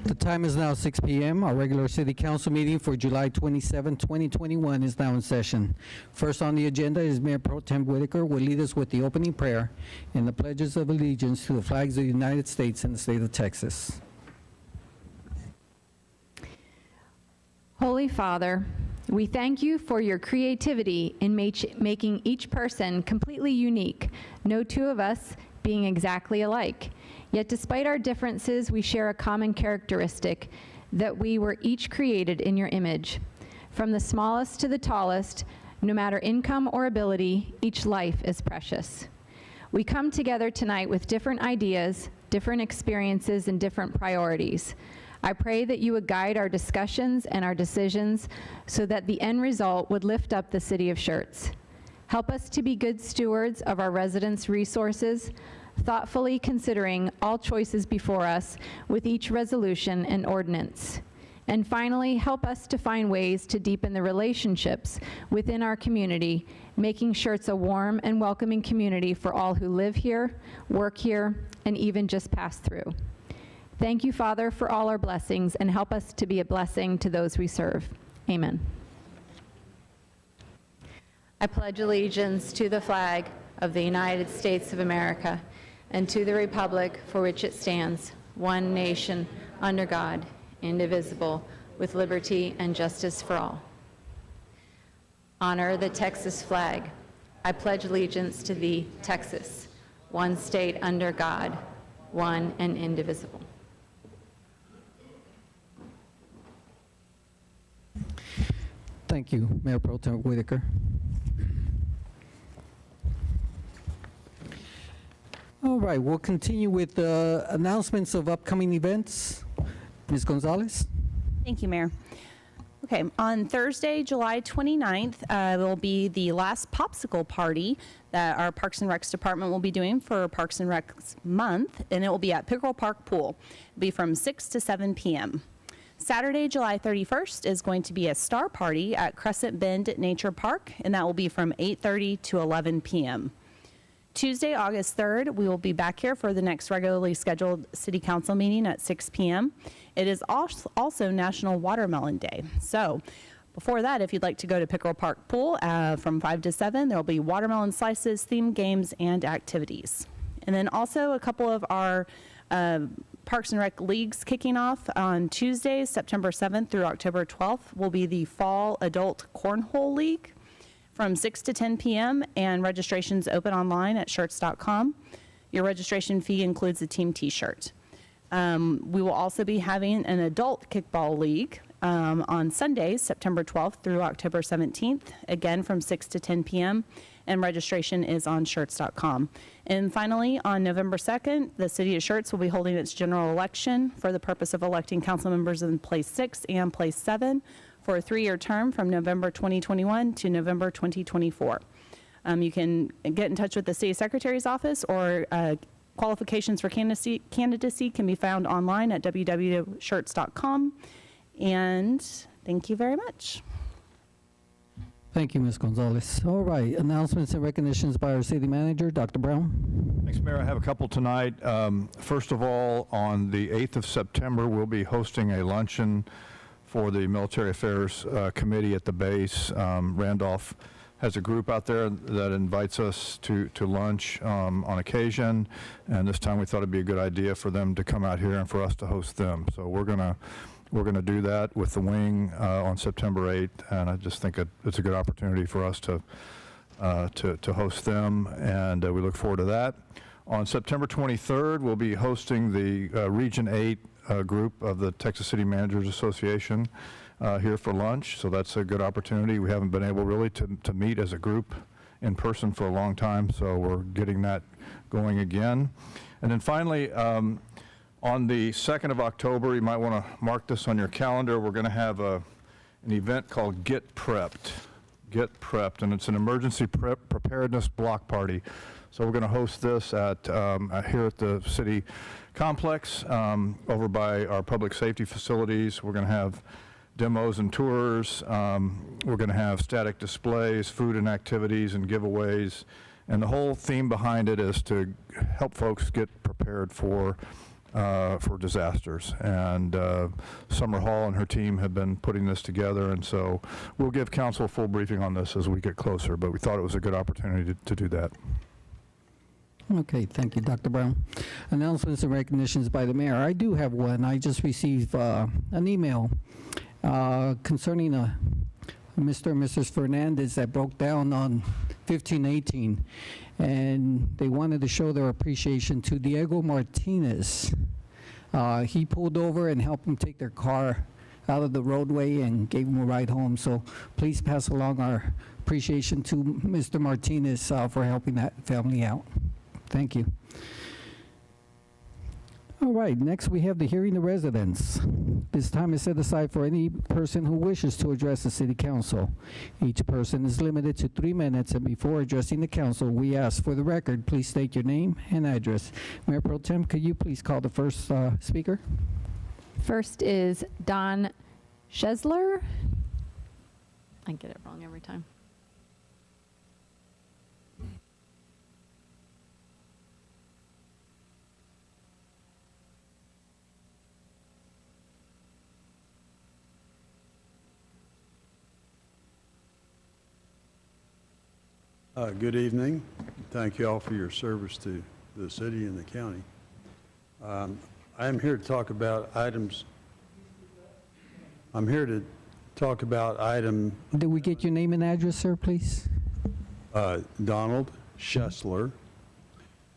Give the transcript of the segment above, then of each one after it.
The time is now 6 p.m. Our regular city council meeting for July 27, 2021 is now in session. First on the agenda is Mayor Pro Tem Whitaker will lead us with the opening prayer and the pledges of allegiance to the flags of the United States and the state of Texas. Holy Father, we thank you for your creativity in making each person completely unique, no two of us being exactly alike. Yet despite our differences, we share a common characteristic, that we were each created in your image. From the smallest to the tallest, no matter income or ability, each life is precious. We come together tonight with different ideas, different experiences, and different priorities. I pray that you would guide our discussions and our decisions so that the end result would lift up the city of Schertz. Help us to be good stewards of our residents' resources, thoughtfully considering all choices before us with each resolution and ordinance. And finally, help us to find ways to deepen the relationships within our community, making Schertz a warm and welcoming community for all who live here, work here, and even just pass through. Thank you, Father, for all our blessings, and help us to be a blessing to those we serve. Amen. I pledge allegiance to the flag of the United States of America and to the republic for which it stands, one nation, under God, indivisible, with liberty and justice for all. Honor the Texas flag. I pledge allegiance to thee, Texas, one state under God, one and indivisible. Thank you, Mayor Pro Tem Whitaker. All right, we'll continue with announcements of upcoming events. Ms. Gonzalez? Thank you, Mayor. Okay, on Thursday, July 29th, will be the last popsicle party that our Parks and Recs department will be doing for Parks and Recs month, and it will be at Pickerel Park Pool. It'll be from 6 to 7 p.m. Saturday, July 31st is going to be a star party at Crescent Bend Nature Park, and that will be from 8:30 to 11 p.m. Tuesday, August 3rd, we will be back here for the next regularly scheduled City Council meeting at 6 p.m. It is also National Watermelon Day. So before that, if you'd like to go to Pickerel Park Pool from 5 to 7, there will be watermelon slices, themed games, and activities. And then also a couple of our Parks and Rec leagues kicking off on Tuesdays, September 7th through October 12th will be the Fall Adult Cornhole League from 6 to 10 p.m. and registration's open online at Schertz.com. Your registration fee includes a team t-shirt. We will also be having an adult kickball league on Sundays, September 12th through October 17th, again from 6 to 10 p.m., and registration is on Schertz.com. And finally, on November 2nd, the City of Schertz will be holding its general election for the purpose of electing council members in Place 6 and Place 7 for a 3-year term from November 2021 to November 2024. You can get in touch with the City Secretary's office, or qualifications for candidacy can be found online at www.schertz.com. And thank you very much. Thank you, Ms. Gonzalez. All right, announcements and recognitions by our city manager, Dr. Brown. Thanks, Mayor. I have a couple tonight. First of all, on the 8th of September, we'll be hosting a luncheon for the Military Affairs Committee at the base. Randolph has a group out there that invites us to lunch on occasion, and this time we thought it'd be a good idea for them to come out here and for us to host them. So we're gonna do that with the wing on September 8th, and I just think it's a good opportunity for us to host them, and we look forward to that. On September 23rd, we'll be hosting the Region 8 group of the Texas City Managers Association here for lunch, so that's a good opportunity. We haven't been able really to meet as a group in person for a long time, so we're getting that going again. And then finally, on the 2nd of October, you might want to mark this on your calendar, we're going to have an event called Get Prepped. Get Prepped, and it's an emergency preparedness block party. So we're going to host this at here at the city complex over by our public safety facilities. We're going to have demos and tours. We're going to have static displays, food and activities and giveaways. And the whole theme behind it is to help folks get prepared for disasters. And Summer Hall and her team have been putting this together, and so we'll give council a full briefing on this as we get closer, but we thought it was a good opportunity to do that. Okay, thank you, Dr. Brown. Announcements and recognitions by the mayor. I do have one. I just received an email concerning Mr. and Mrs. Fernandez that broke down on 1518, and they wanted to show their appreciation to Diego Martinez. He pulled over and helped them take their car out of the roadway and gave them a ride home. So please pass along our appreciation to Mr. Martinez for helping that family out. Thank you. All right, next we have the hearing of residents. This time is set aside for any person who wishes to address the city council. Each person is limited to 3 minutes, and before addressing the council, we ask for the record, please state your name and address. Mayor Pro Tem, could you please call the first speaker? First is Don Schesler. I get it wrong every time. Good evening. Thank you all for your service to the city and the county. I am here to talk about items. I'm here to talk about item. Did we get your name and address, sir, please? Donald Schesler,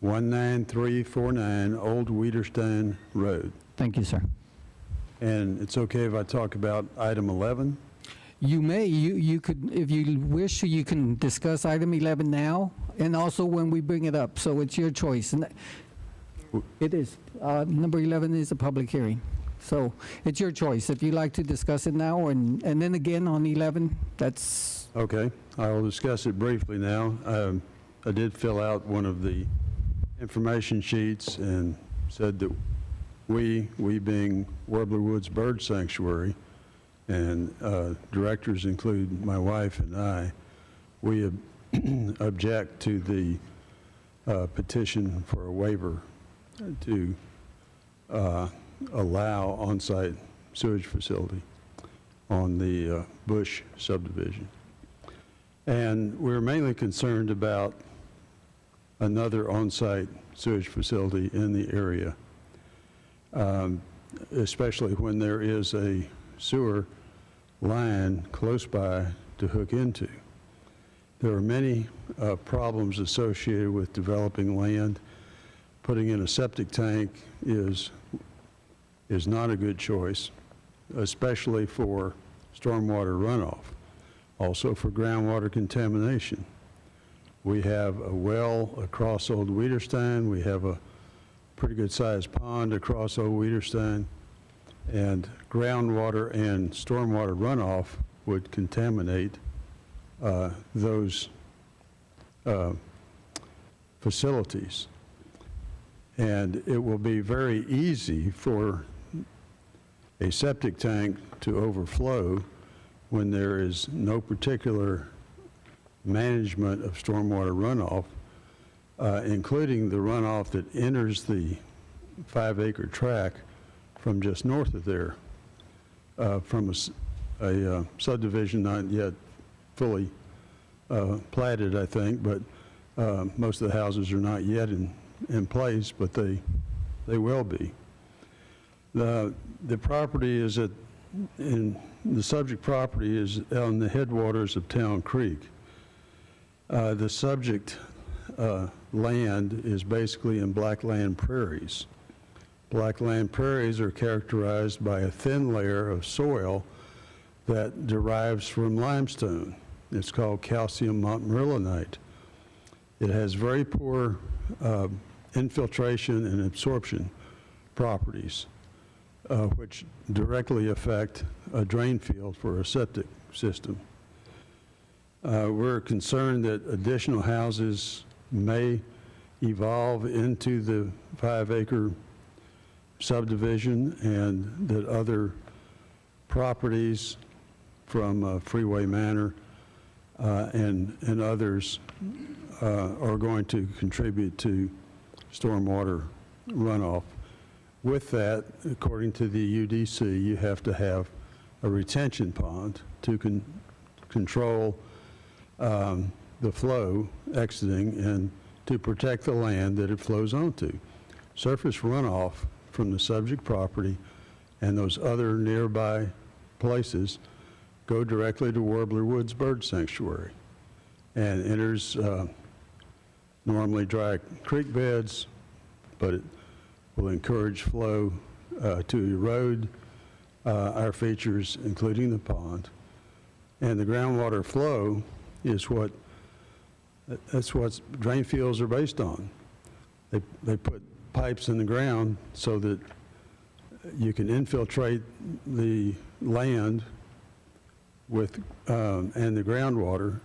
19349 Old Wiederstein Road. Thank you, sir. And it's okay if I talk about item 11? You may, you could, if you wish, you can discuss item 11 now, and also when we bring it up, so it's your choice. And it is, number 11 is a public hearing, so it's your choice. If you like to discuss it now, and then again on 11, that's... Okay, I will discuss it briefly now. I did fill out one of the information sheets and said that we being Warbler Woods Bird Sanctuary, and directors include my wife and I, we object to the petition for a waiver to allow on-site sewage facility on the Bush subdivision. And we're mainly concerned about another on-site sewage facility in the area, especially when there is a sewer line close by to hook into. There are many problems associated with developing land. Putting in a septic tank is not a good choice, especially for stormwater runoff, also for groundwater contamination. We have a well across Old Wiederstein. We have a pretty good sized pond across Old Wiederstein. And groundwater and stormwater runoff would contaminate those facilities. And it will be very easy for a septic tank to overflow when there is no particular management of stormwater runoff, including the runoff that enters the 5-acre tract from just north of there, from a subdivision not yet fully platted, I think, but most of the houses are not yet in place, but they will be. The property is the subject property is on the headwaters of Town Creek. The subject land is basically in blackland prairies. Blackland prairies are characterized by a thin layer of soil that derives from limestone. It's called calcium montmorillonite. It has very poor infiltration and absorption properties, which directly affect a drain field for a septic system. We're concerned that additional houses may evolve into the 5-acre subdivision, and that other properties from Freeway Manor and others are going to contribute to stormwater runoff. With that, according to the UDC, you have to have a retention pond to control the flow exiting and to protect the land that it flows onto. Surface runoff from the subject property and those other nearby places go directly to Warbler Woods Bird Sanctuary and enters normally dry creek beds, but it will encourage flow to erode our features, including the pond. And the groundwater flow is that's what drain fields are based on. They put pipes in the ground so that you can infiltrate the land with and the groundwater,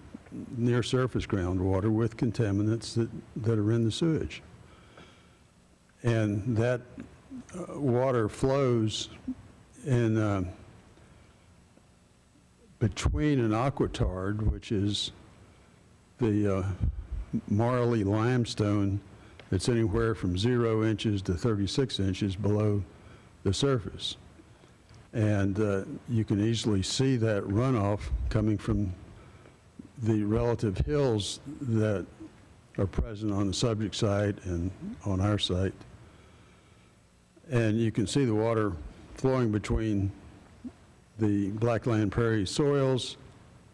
near surface groundwater, with contaminants that are in the sewage. And that water flows in between an aquitard, which is the marly limestone that's anywhere from 0 inches to 36 inches below the surface. And you can easily see that runoff coming from the relative hills that are present on the subject site and on our site. And you can see the water flowing between the Blackland Prairie soils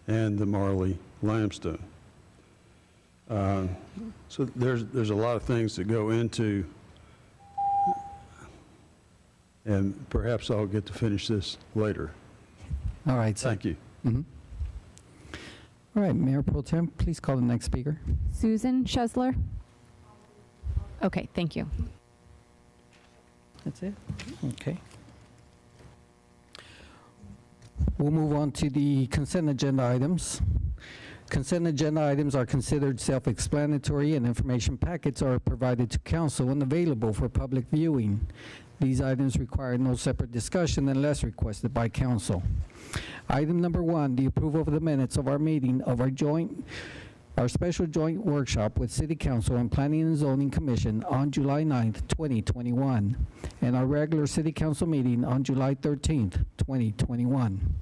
and the marly limestone. So there's a lot of things that go into, and perhaps I'll get to finish this later. All right, sir. Thank you. All right, Mayor Pro Tem, please call the next speaker. Susan Schesler? Okay, thank you. That's it? Okay. We'll move on to the consent agenda items. Consent agenda items are considered self-explanatory, and information packets are provided to council and available for public viewing. These items require no separate discussion unless requested by council. Item number 1, the approval of the minutes of our meeting of our special joint workshop with City Council and Planning and Zoning Commission on July 9th, 2021, and our regular City Council meeting on July 13th, 2021.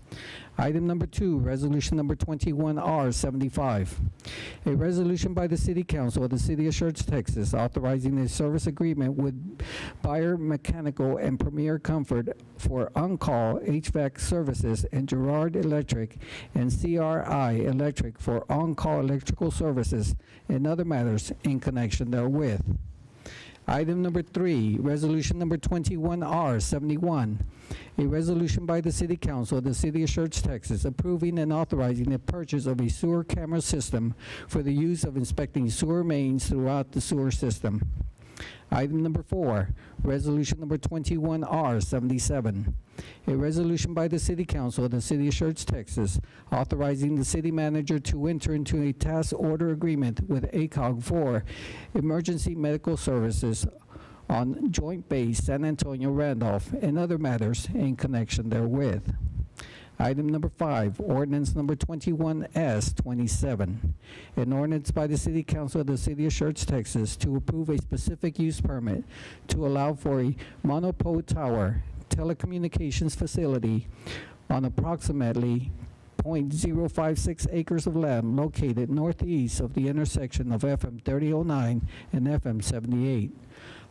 Item number 2, resolution number 21R75, a resolution by the City Council of the City of Schertz, Texas, authorizing a service agreement with Bayer Mechanical and Premier Comfort for on-call HVAC services and Girard Electric and CRI Electric for on-call electrical services and other matters in connection therewith. Item number 3, resolution number 21R71, a resolution by the City Council of the City of Schertz, Texas, approving and authorizing the purchase of a sewer camera system for the use of inspecting sewer mains throughout the sewer system. Item number 4, resolution number 21R77, a resolution by the City Council of the City of Schertz, Texas, authorizing the city manager to enter into a task order agreement with ACOG for emergency medical services on Joint Base San Antonio Randolph and other matters in connection therewith. Item number 5, ordinance number 21S27, an ordinance by the City Council of the City of Schertz, Texas, to approve a specific use permit to allow for a monopole tower telecommunications facility on approximately 0.056 acres of land located northeast of the intersection of FM 3009 and FM 78,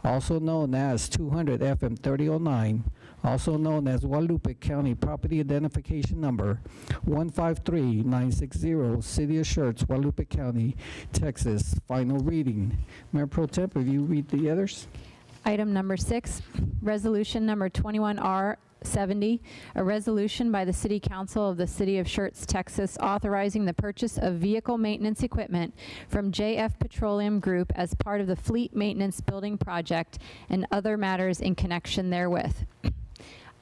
also known as 200 FM 3009, also known as Guadalupe County Property Identification Number 153960, City of Schertz, Guadalupe County, Texas. Final reading. Mayor Pro Tem, will you read the others? Item number 6, resolution number 21R70, a resolution by the City Council of the City of Schertz, Texas, authorizing the purchase of vehicle maintenance equipment from JF Petroleum Group as part of the Fleet Maintenance Building Project and other matters in connection therewith.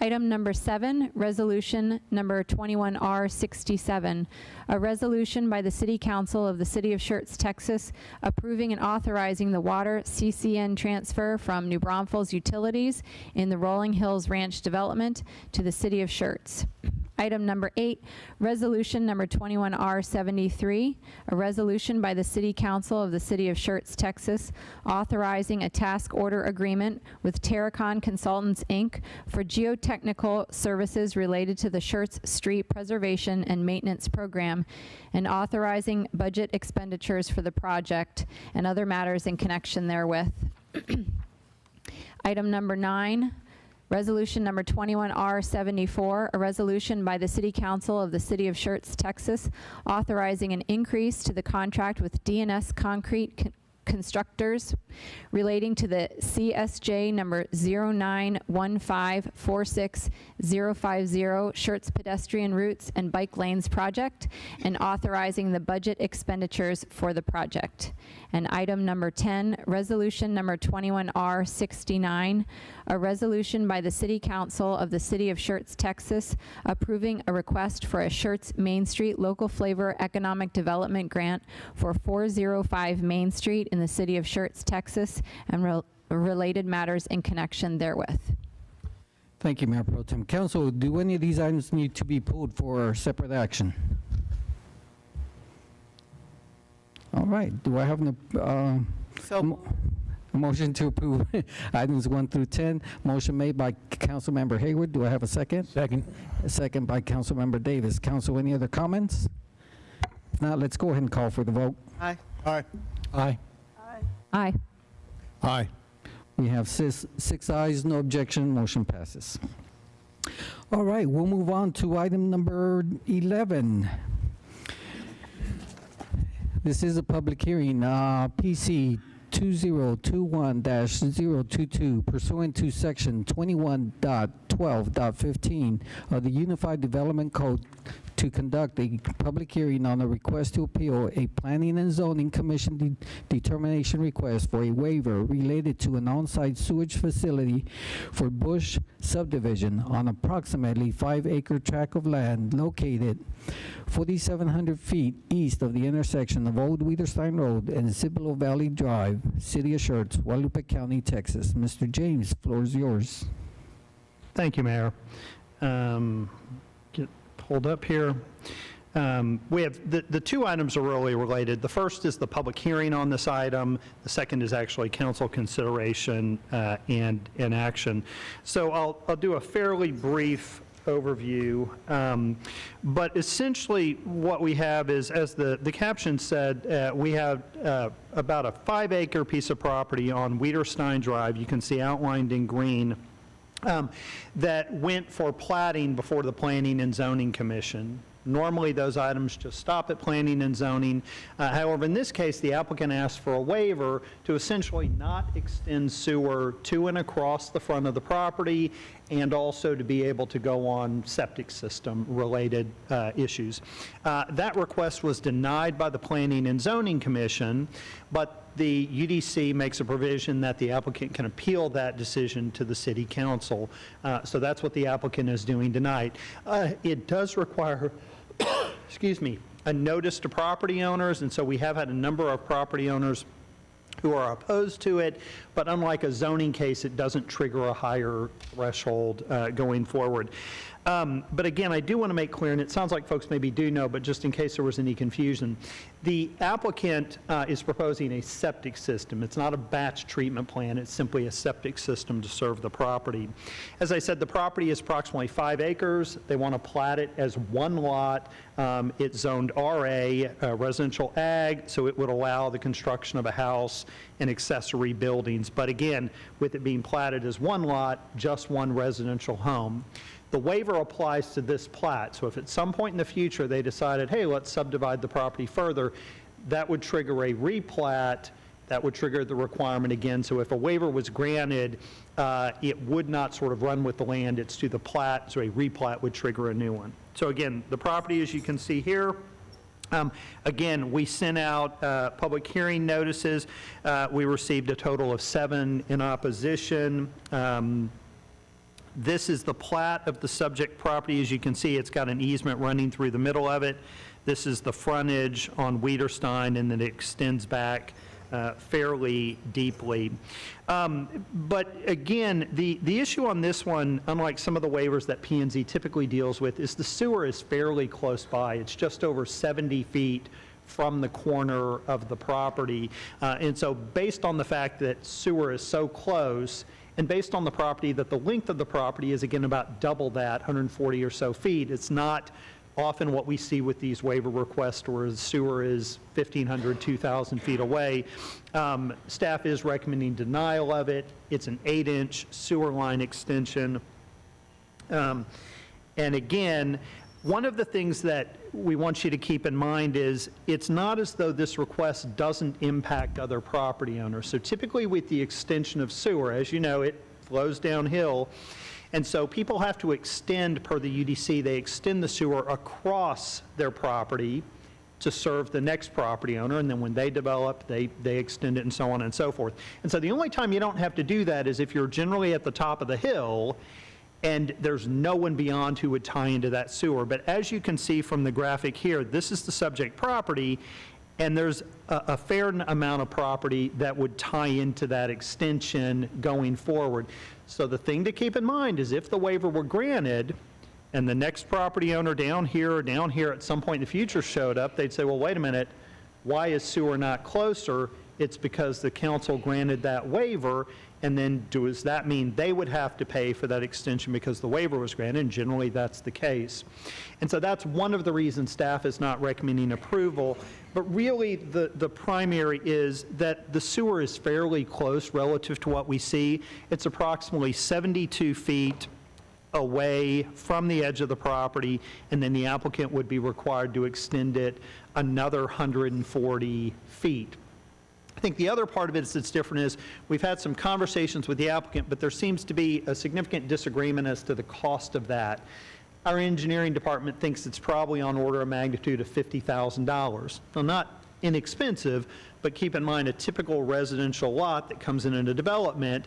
Item number 7, resolution number 21R67, a resolution by the City Council of the City of Schertz, Texas, approving and authorizing the water CCN transfer from New Braunfels Utilities in the Rolling Hills Ranch development to the City of Schertz. Item number 8, resolution number 21R73, a resolution by the City Council of the City of Schertz, Texas, authorizing a task order agreement with Terracon Consultants, Inc. for geotechnical services related to the Schertz Street Preservation and Maintenance Program, and authorizing budget expenditures for the project and other matters in connection therewith. Item number 9, resolution number 21R74, a resolution by the City Council of the City of Schertz, Texas, authorizing an increase to the contract with DNS Concrete Constructors relating to the CSJ number 091546-050 Schertz Pedestrian Routes and Bike Lanes Project, and authorizing the budget expenditures for the project. And item number 10, resolution number 21R69, a resolution by the City Council of the City of Schertz, Texas, approving a request for a Schertz Main Street Local Flavor Economic Development Grant for 405 Main Street in the City of Schertz, Texas, and related matters in connection therewith. Thank you, Mayor Pro Tem. Council, do any of these items need to be pulled for separate action? All right, do I have a motion to approve items 1 through 10? Motion made by Councilmember Hayward. Do I have a second? Second. A second by Councilmember Davis. Council, any other comments? If not, let's go ahead and call for the vote. Aye. Aye. Aye. Aye. Aye. We have six ayes, no objection, motion passes. All right, we'll move on to item number 11. This is a public hearing, PC 2021-022, pursuant to Section 21.12.15 of the Unified Development Code, to conduct a public hearing on a request to appeal a Planning and Zoning Commission determination request for a waiver related to an on-site sewage facility for Bush subdivision on approximately 5-acre tract of land located 4,700 feet east of the intersection of Old Wiederstein Road and Cibolo Valley Drive, City of Schertz, Guadalupe County, Texas. Mr. James, floor is yours. Thank you, Mayor. Get pulled up here. We have the two items are really related. The first is the public hearing on this item. The second is actually council consideration and action. So I'll do a fairly brief overview, but essentially what we have is, as the caption said, we have about a 5-acre piece of property on Wiederstein Drive. You can see outlined in green, that went for platting before the Planning and Zoning Commission. Normally, those items just stop at Planning and Zoning. However, in this case, the applicant asked for a waiver to essentially not extend sewer to and across the front of the property, and also to be able to go on septic system related issues. That request was denied by the Planning and Zoning Commission, but the UDC makes a provision that the applicant can appeal that decision to the City Council. So that's what the applicant is doing tonight. It does require, excuse me, a notice to property owners, and so we have had a number of property owners who are opposed to it, but unlike a zoning case, it doesn't trigger a higher threshold going forward. But again, I do want to make clear, and it sounds like folks maybe do know, but just in case there was any confusion, the applicant is proposing a septic system. It's not a batch treatment plant. It's simply a septic system to serve the property. As I said, the property is approximately 5 acres. They want to plat it as one lot. It's zoned RA, residential ag, so it would allow the construction of a house and accessory buildings. But again, with it being platted as one lot, just one residential home. The waiver applies to this plat, so if at some point in the future they decided, hey, let's subdivide the property further, that would trigger a replat, that would trigger the requirement again. So if a waiver was granted, it would not sort of run with the land, it's to the plat, so a replat would trigger a new one. So again, the property, as you can see here, again, we sent out public hearing notices. We received a total of 7 in opposition. This is the plat of the subject property. As you can see, it's got an easement running through the middle of it. This is the frontage on Wiederstein, and then it extends back fairly deeply. But again, the issue on this one, unlike some of the waivers that P&Z typically deals with, is the sewer is fairly close by. It's just over 70 feet from the corner of the property. And so based on the fact that sewer is so close, and based on the property that the length of the property is, again, about double that, 140 or so feet, it's not often what we see with these waiver requests where the sewer is 1,500, 2,000 feet away. Staff is recommending denial of it. It's an 8-inch sewer line extension. And again, one of the things that we want you to keep in mind is it's not as though this request doesn't impact other property owners. So typically with the extension of sewer, as you know, it flows downhill. And so people have to extend, per the UDC, they extend the sewer across their property to serve the next property owner, and then when they develop, they extend it and so on and so forth. And so the only time you don't have to do that is if you're generally at the top of the hill and there's no one beyond who would tie into that sewer. But as you can see from the graphic here, this is the subject property, and there's a fair amount of property that would tie into that extension going forward. So the thing to keep in mind is if the waiver were granted and the next property owner down here or down here at some point in the future showed up, they'd say, well, wait a minute, why is sewer not closer? It's because the council granted that waiver, and then does that mean they would have to pay for that extension because the waiver was granted? And generally that's the case. And so that's one of the reasons staff is not recommending approval. But really the primary is that the sewer is fairly close relative to what we see. It's approximately 72 feet away from the edge of the property, and then the applicant would be required to extend it another 140 feet. I think the other part of it that's different is we've had some conversations with the applicant, but there seems to be a significant disagreement as to the cost of that. Our engineering department thinks it's probably on order of magnitude of $50,000. Now, not inexpensive, but keep in mind a typical residential lot that comes in a development,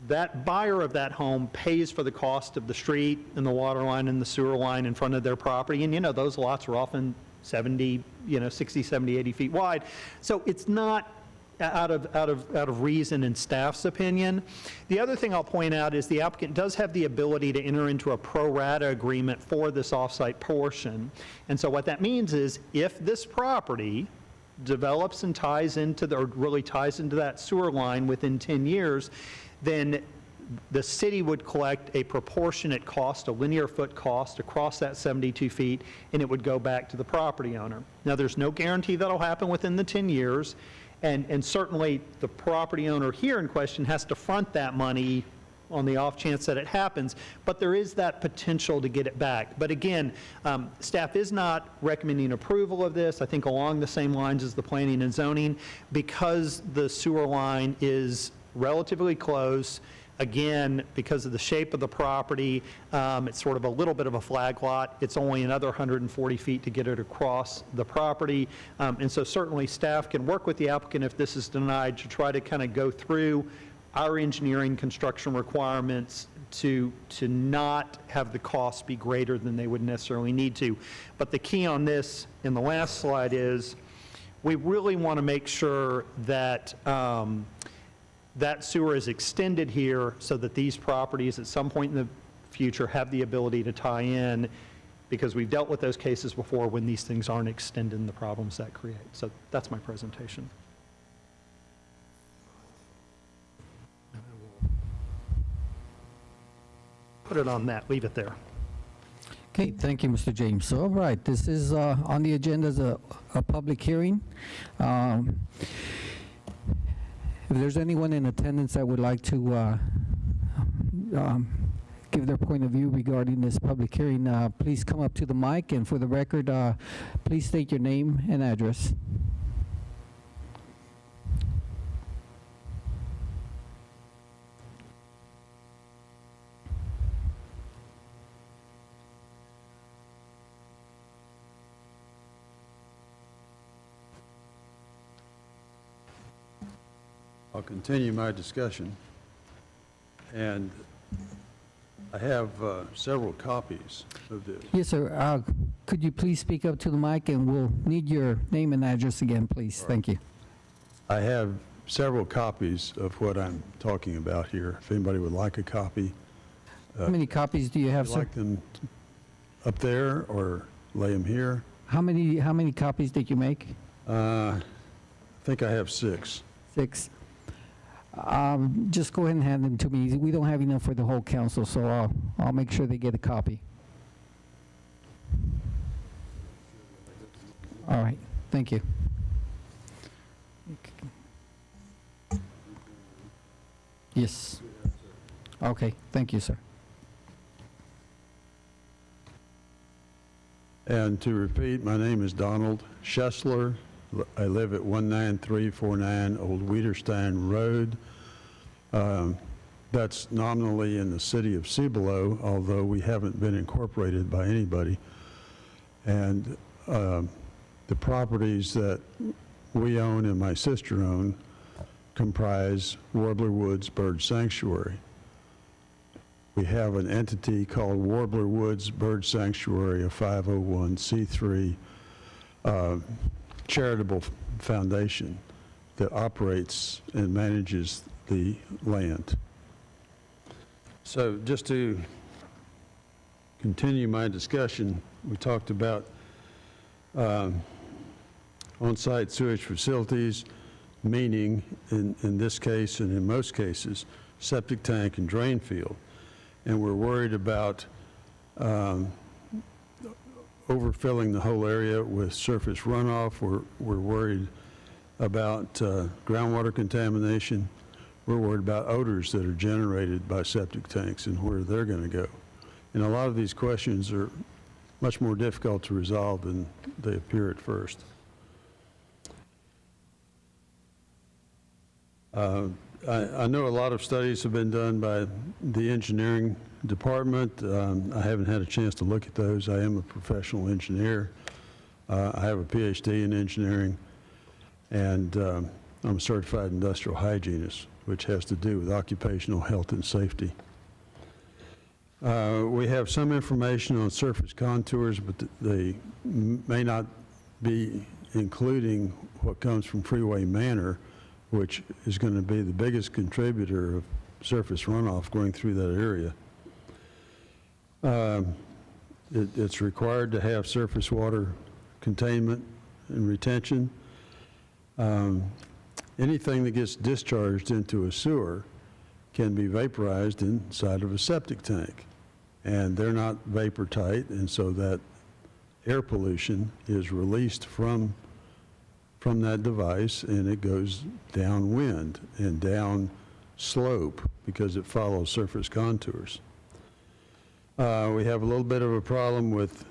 that buyer of that home pays for the cost of the street and the water line and the sewer line in front of their property. And, you know, those lots are often 70, 60, 70, 80 feet wide. So it's not out of reason in staff's opinion. The other thing I'll point out is the applicant does have the ability to enter into a pro rata agreement for this offsite portion. And so what that means is if this property develops and ties into or really ties into that sewer line within 10 years, then the city would collect a proportionate cost, a linear foot cost across that 72 feet, and it would go back to the property owner. Now, there's no guarantee that'll happen within the 10 years, and certainly the property owner here in question has to front that money on the off chance that it happens, but there is that potential to get it back. But again, staff is not recommending approval of this, I think along the same lines as the planning and zoning, because the sewer line is relatively close. Again, because of the shape of the property, it's sort of a little bit of a flag lot. It's only another 140 feet to get it across the property. And so certainly staff can work with the applicant if this is denied to try to kind of go through our engineering construction requirements to not have the costs be greater than they would necessarily need to. But the key on this in the last slide is we really want to make sure that that sewer is extended here so that these properties at some point in the future have the ability to tie in, because we've dealt with those cases before when these things aren't extended and the problems that create. So that's my presentation. Put it on that, leave it there. Okay, thank you, Mr. James. So, all right, this is on the agenda as a public hearing. If there's anyone in attendance that would like to give their point of view regarding this public hearing, please come up to the mic, and for the record, please state your name and address. I'll continue my discussion. And I have several copies of this. Yes, sir. Could you please speak up to the mic, and we'll need your name and address again, please? Thank you. I have several copies of what I'm talking about here. If anybody would like a copy, How many copies do you have, would sir? like them up there or lay them here. How many copies did you make? I think I have 6. 6. Just go ahead and hand them to me. We don't have enough for the whole council, so I'll make sure they get a copy. All right, thank you. Yes. Okay, thank you, sir. And to repeat, my name is Donald Schessler. I live at 19349 Old Wiederstein Road. That's nominally in the city of Cibolo, although we haven't been incorporated by anybody. And the properties that we own and my sister own comprise Warbler Woods Bird Sanctuary. We have an entity called Warbler Woods Bird Sanctuary, a 501c3 charitable foundation that operates and manages the land. So just to continue my discussion, we talked about on-site sewage facilities, meaning in this case and in most cases, septic tank and drain field. And we're worried about overfilling the whole area with surface runoff. We're worried about groundwater contamination. We're worried about odors that are generated by septic tanks and where they're going to go. And a lot of these questions are much more difficult to resolve than they appear at first. I know a lot of studies have been done by the engineering department. I haven't had a chance to look at those. I am a professional engineer. I have a PhD in engineering, and I'm a certified industrial hygienist, which has to do with occupational health and safety. We have some information on surface contours, but they may not be including what comes from Freeway Manor, which is going to be the biggest contributor of surface runoff going through that area. It's required to have surface water containment and retention. Anything that gets discharged into a sewer can be vaporized inside of a septic tank. And they're not vapor tight, and so that air pollution is released from that device, and it goes downwind and down slope because it follows surface contours. We have a little bit of a problem with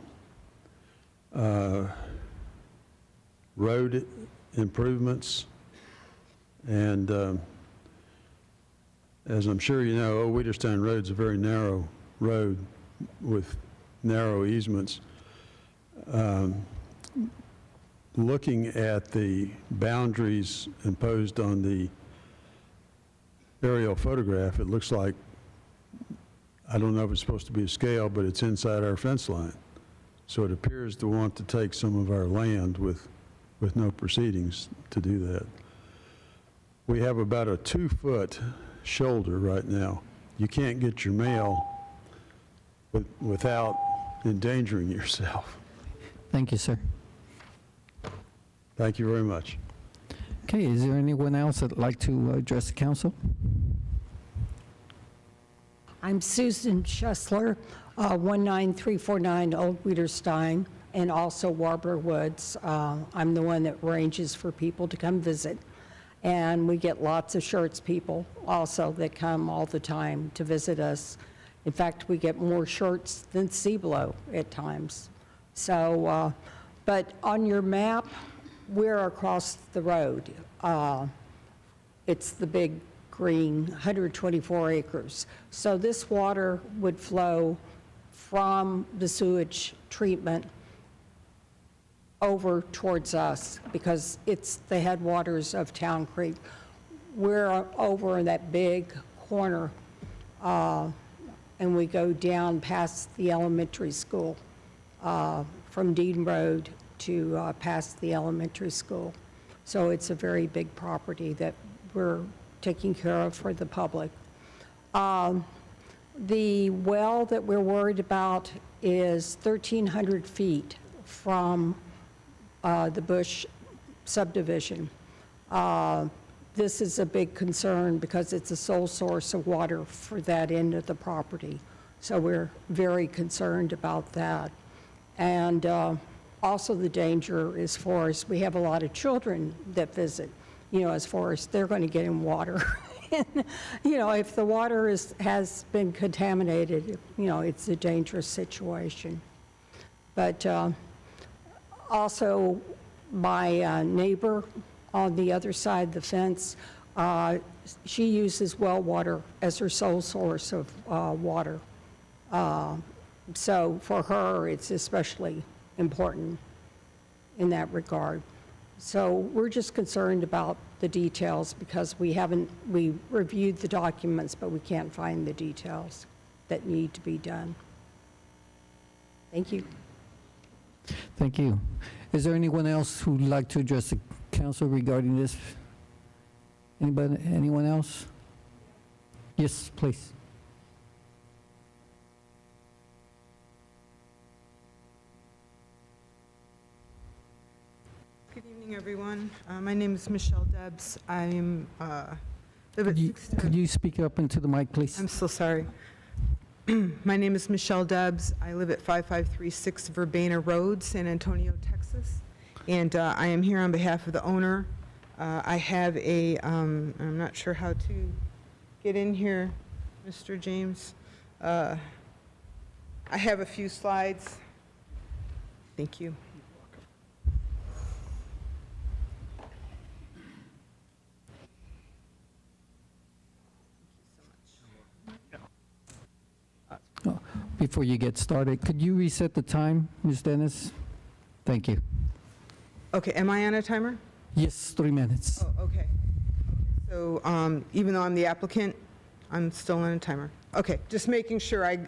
road improvements, and as I'm sure you know, Old Wiederstein Road is a very narrow road with narrow easements. Looking at the boundaries imposed on the aerial photograph, it looks like, I don't know if it's supposed to be a scale, but it's inside our fence line. So it appears to want to take some of our land with no proceedings to do that. We have about a 2-foot shoulder right now. You can't get your mail without endangering yourself. Thank you, sir. Thank you very much. Okay, is there anyone else that'd like to address the council? I'm Susan Schessler, 19349 Old Wiederstein, and also Warbler Woods. I'm the one that arranges for people to come visit. And we get lots of Schertz people also that come all the time to visit us. In fact, we get more Schertz than Cibolo at times. So, but on your map, we're across the road. It's the big green, 124 acres. So this water would flow from the sewage treatment over towards us because it's the headwaters of Town Creek. We're over in that big corner and we go down past the elementary school, from Dean Road to past the elementary school. So it's a very big property that we're taking care of for the public. The well that we're worried about is 1,300 feet from the Bush subdivision. This is a big concern because it's a sole source of water for that end of the property. So we're very concerned about that. And also the danger as far as we have a lot of children that visit, as far as they're going to get in water. If the water has been contaminated, it's a dangerous situation. But also my neighbor on the other side of the fence, she uses well water as her sole source of water. So for her, it's especially important in that regard. So we're just concerned about the details because we reviewed the documents, but we can't find the details that need to be done. Thank you. Thank you. Is there anyone else who'd like to address the council regarding this? Anybody, anyone else? Yes, please. Good evening, everyone. My name is Michelle Debs. I'm live at 610. Could you speak up into the mic, please? I'm so sorry. My name is Michelle Debs. I live at 5536 Verbena Road, San Antonio, Texas. And I am here on behalf of the owner. I have I'm not sure how to get in here, Mr. James. I have a few slides. Thank you. Before you get started, could you reset the time, Ms. Dennis? Thank you. Okay, am I on a timer? Yes, 3 minutes. Oh, okay. So even though I'm the applicant, I'm still on a timer. Okay, just making sure. I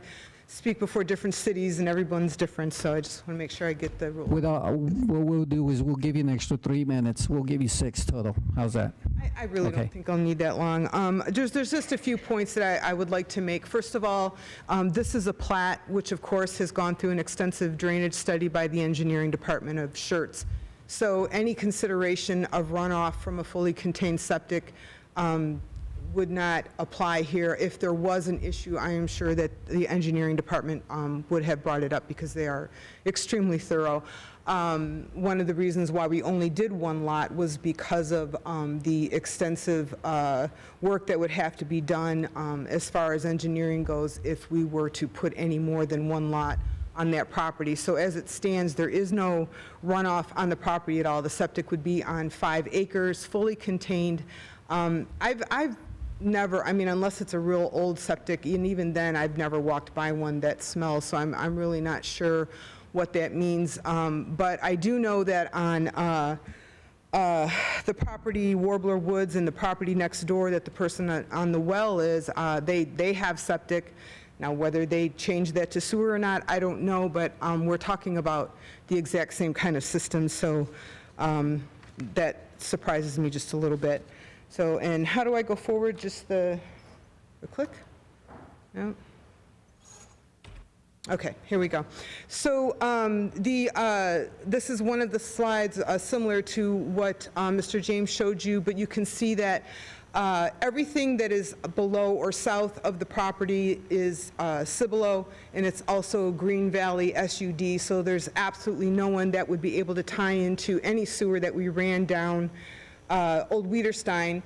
speak before different cities and everyone's different, so I just want to make sure I get the rule. What we'll do is we'll give you an extra 3 minutes. We'll give you 6 total. How's that? I really Okay. don't think I'll need that long. There's just a few points that I would like to make. First of all, this is a plat, which of course has gone through an extensive drainage study by the engineering department of Schertz. So any consideration of runoff from a fully contained septic would not apply here. If there was an issue, I am sure that the engineering department would have brought it up because they are extremely thorough. One of the reasons why we only did one lot was because of the extensive work that would have to be done as far as engineering goes if we were to put any more than one lot on that property. So as it stands, there is no runoff on the property at all. The septic would be on 5 acres, fully contained. I've never, I mean, unless it's a real old septic, and even then, I've never walked by one that smells, so I'm really not sure what that means. But I do know that on the property, Warbler Woods, and the property next door that the person on the well is, they have septic. Now, whether they change that to sewer or not, I don't know, but we're talking about the exact same kind of system, so that surprises me just a little bit. So, and how do I go forward? Just the click? No? Okay, here we go. So this is one of the slides similar to what Mr. James showed you, but you can see that everything that is below or south of the property is Cibolo, and it's also Green Valley SUD, so there's absolutely no one that would be able to tie into any sewer that we ran down Old Wiederstein,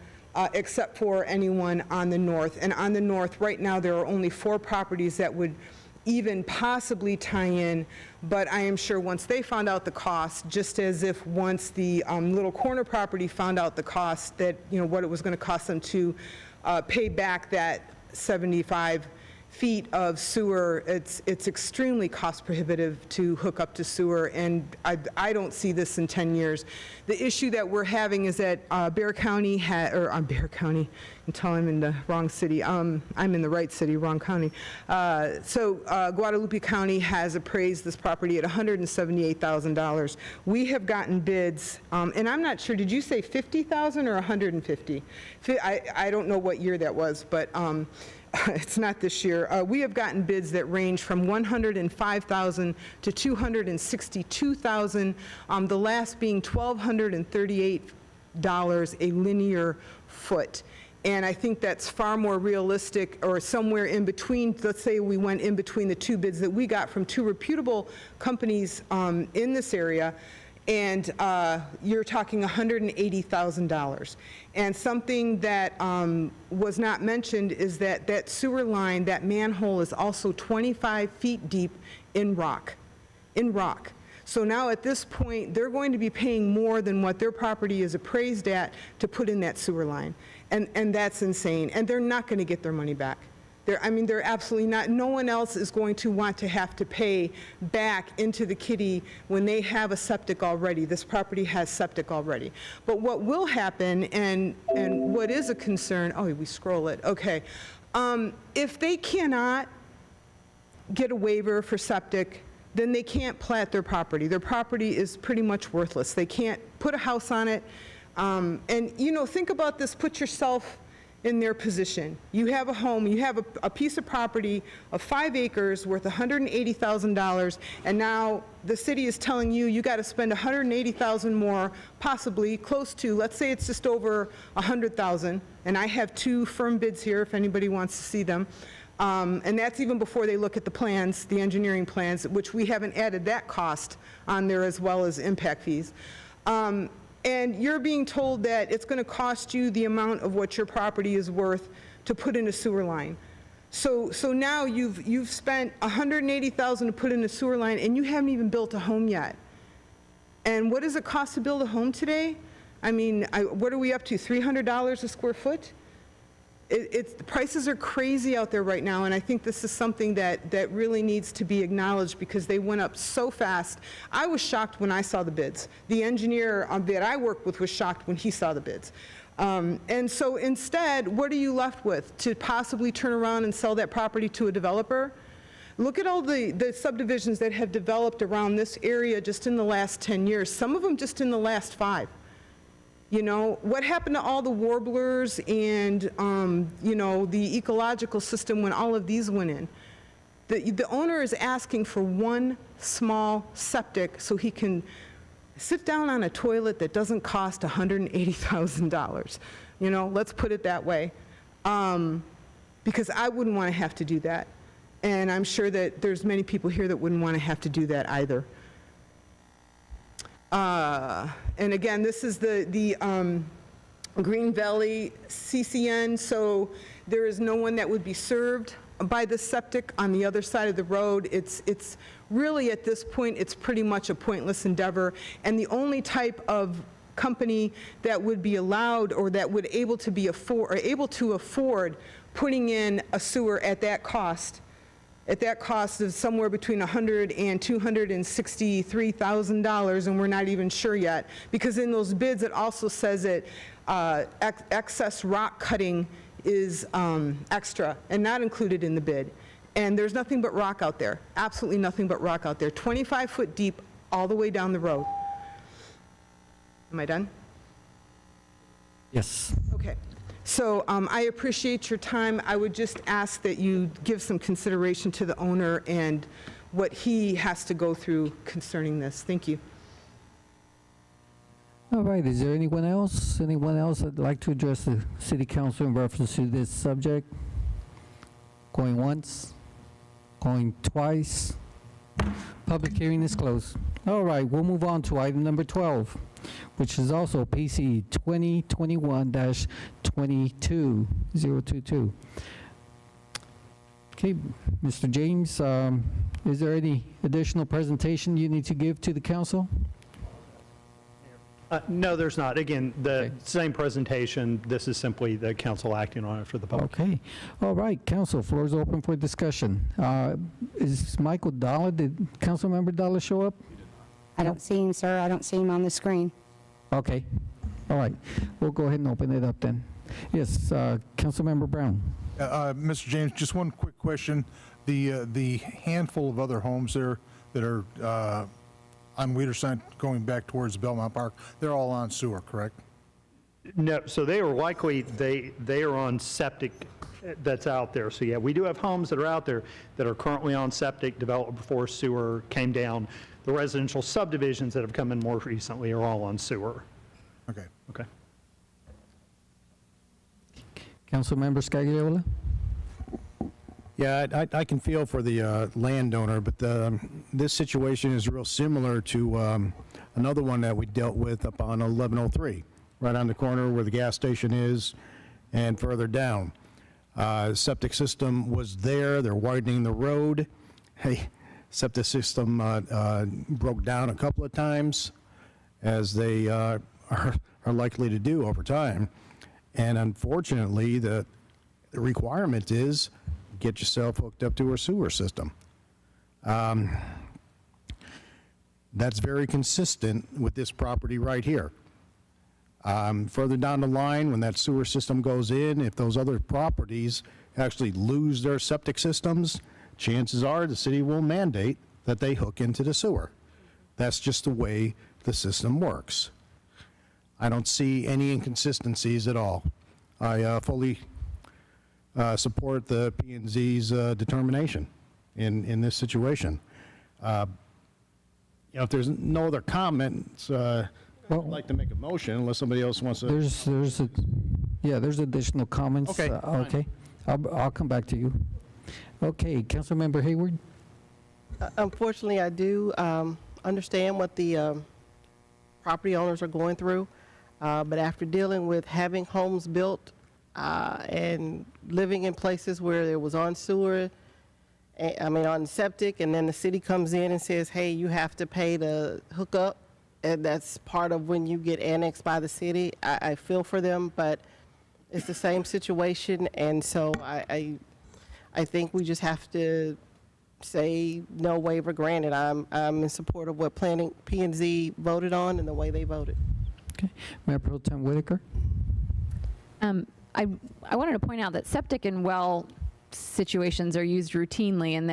except for anyone on the north. And on the north, right now, there are only 4 properties that would even possibly tie in, but I am sure once they found out the cost, just as if once the little corner property found out the cost, that, what it was going to cost them to pay back that $75 feet of sewer, it's extremely cost prohibitive to hook up to sewer, and I don't see this in 10 years. The issue that we're having is that Bear County, Bear County, until I'm in the wrong city, I'm in the right city, wrong county. Guadalupe County has appraised this property at $178,000. We have gotten bids, and I'm not sure, did you say 50,000 or 150? I don't know what year that was, but it's not this year. We have gotten bids that range from $105,000 to $262,000, the last being $1,238 a linear foot. And I think that's far more realistic, or somewhere in between. Let's say we went in between the two bids that we got from two reputable companies in this area, and you're talking $180,000. And something that was not mentioned is that that sewer line, that manhole, is also 25 feet deep in rock. So now at this point, they're going to be paying more than what their property is appraised at to put in that sewer line. And that's insane. And they're not going to get their money back. They're absolutely not. No one else is going to want to have to pay back into the kitty when they have a septic already. This property has septic already. But what will happen, and what is a concern, oh, we scroll it, okay. If they cannot get a waiver for septic, then they can't plat their property. Their property is pretty much worthless. They can't put a house on it. And, you know, think about this, put yourself in their position. You have a home, you have a piece of property of 5 acres worth $180,000, and now the city is telling you you got to spend $180,000 more, possibly close to, let's say it's just over $100,000, and I have 2 firm bids here if anybody wants to see them. And that's even before they look at the plans, the engineering plans, which we haven't added that cost on there, as well as impact fees. And you're being told that it's going to cost you the amount of what your property is worth to put in a sewer line. So now you've spent $180,000 to put in a sewer line, and you haven't even built a home yet. And what does it cost to build a home today? I mean, what are we up to, $300 a square foot? The prices are crazy out there right now, and I think this is something that really needs to be acknowledged, because they went up so fast. I was shocked when I saw the bids. The engineer that I worked with was shocked when he saw the bids. And so instead, what are you left with? To possibly turn around and sell that property to a developer? Look at all the subdivisions that have developed around this area just in the last 10 years, some of them just in the last 5. You know, what happened to all the warblers and, you know, the ecological system when all of these went in? The owner is asking for one small septic so he can sit down on a toilet that doesn't cost $180,000. You know, let's put it that way. Because I wouldn't want to have to do that. And I'm sure that there's many people here that wouldn't want to have to do that either. And again, this is the Green Valley CCN, so there is no one that would be served by the septic on the other side of the road. It's really, at this point, it's pretty much a pointless endeavor, and the only type of company that would be allowed, or that would able to afford putting in a sewer at that cost of somewhere between $100,000 and $263,000, and we're not even sure yet, because in those bids it also says that excess rock cutting is extra and not included in the bid. And there's nothing but rock out there, absolutely nothing but rock out there, 25 foot deep all the way down the road. Am I done? Yes. Okay. So I appreciate your time. I would just ask that you give some consideration to the owner and what he has to go through concerning this. Thank you. All right, is there anyone else? Anyone else that'd like to address the city council in reference to this subject? Going once? Going twice? Public hearing is closed. All right, we'll move on to item number 12, which is also PC 2021-22022. Okay, Mr. James, is there any additional presentation you need to give to the council? No, there's not. Again, the Okay. same presentation. This is simply the council acting on it for the public. Okay. All right, council, floor is open for discussion. Is Michael Dalla, did Councilmember Dalla show up? I don't see him, sir. I don't see him on the screen. Okay. All right. We'll go ahead and open it up then. Yes, Councilmember Brown. Mr. James, just one quick question. The handful of other homes there that are on Weiderside going back towards Belmont Park, they're all on sewer, correct? No, so they are likely, they are on septic that's out there. So yeah, we do have homes that are out there that are currently on septic, developed before sewer came down. The residential subdivisions that have come in more recently are all on sewer. Okay. Okay. Councilmember Scagliola? Yeah, I can feel for the landowner, but this situation is real similar to another one that we dealt with up on 1103, right on the corner where the gas station is and further down. Septic system was there, they're widening the road. Hey, septic system broke down a couple of times, as they are likely to do over time. And unfortunately, the requirement is get yourself hooked up to a sewer system. That's very consistent with this property right here. Further down the line, when that sewer system goes in, if those other properties actually lose their septic systems, chances are the city will mandate that they hook into the sewer. That's just the way the system works. I don't see any inconsistencies at all. I fully support the P&Z's determination in this situation. If there's no other comments, I'd like to make a motion unless somebody else wants to. There's additional comments. Okay, fine. Okay. I'll come back to you. Okay, Councilmember Hayward? Unfortunately, I do understand what the property owners are going through, but after dealing with having homes built and living in places where there was on sewer, on septic, and then the city comes in and says, hey, you have to pay to hook up, and that's part of when you get annexed by the city. I feel for them, but it's the same situation, and so I think we just have to say no waiver granted. I'm in support of what P&Z voted on and the way they voted. Okay. Mayor Pro Tem Whitaker? I wanted to point out that septic and well situations are used routinely, and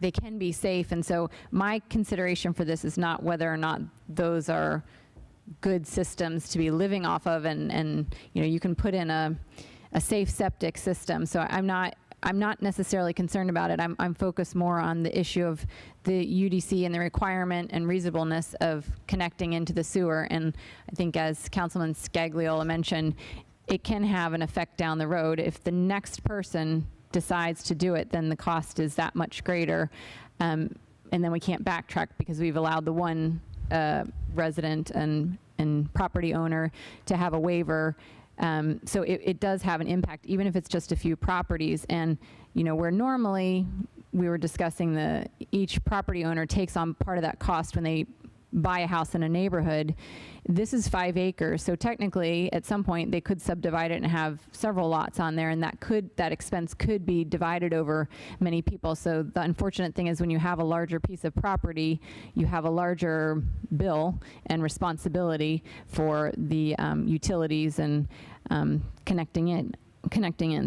they can be safe. And so my consideration for this is not whether or not those are good systems to be living off of, and you can put in a safe septic system. So I'm not necessarily concerned about it. I'm focused more on the issue of the UDC and the requirement and reasonableness of connecting into the sewer. And I think, as Councilman Scagliola mentioned, it can have an effect down the road. If the next person decides to do it, then the cost is that much greater. And then we can't backtrack because we've allowed the one resident and property owner to have a waiver. So it does have an impact, even if it's just a few properties. And, where normally we were discussing each property owner takes on part of that cost when they buy a house in a neighborhood. This is 5 acres, so technically at some point they could subdivide it and have several lots on there, and that expense could be divided over many people. So the unfortunate thing is, when you have a larger piece of property, you have a larger bill and responsibility for the utilities and connecting in.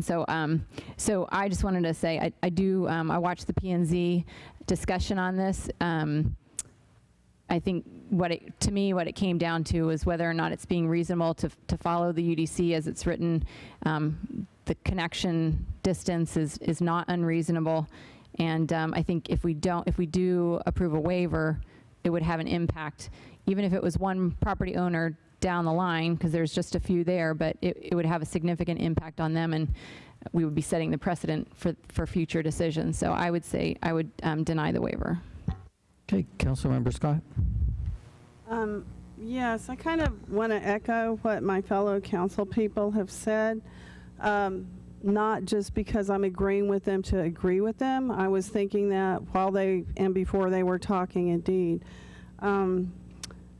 So I just wanted to say I watched the P&Z discussion on this. I think what it came down to was whether or not it's being reasonable to follow the UDC as it's written. The connection distance is not unreasonable, and I think if we do approve a waiver, it would have an impact, even if it was one property owner down the line, because there's just a few there, but it would have a significant impact on them, and we would be setting the precedent for future decisions. So I would say I would deny the waiver. Okay, Councilmember Scott? Yes, I kind of want to echo what my fellow council people have said, not just because I'm agreeing with them to agree with them. I was thinking that while and before they were talking, indeed.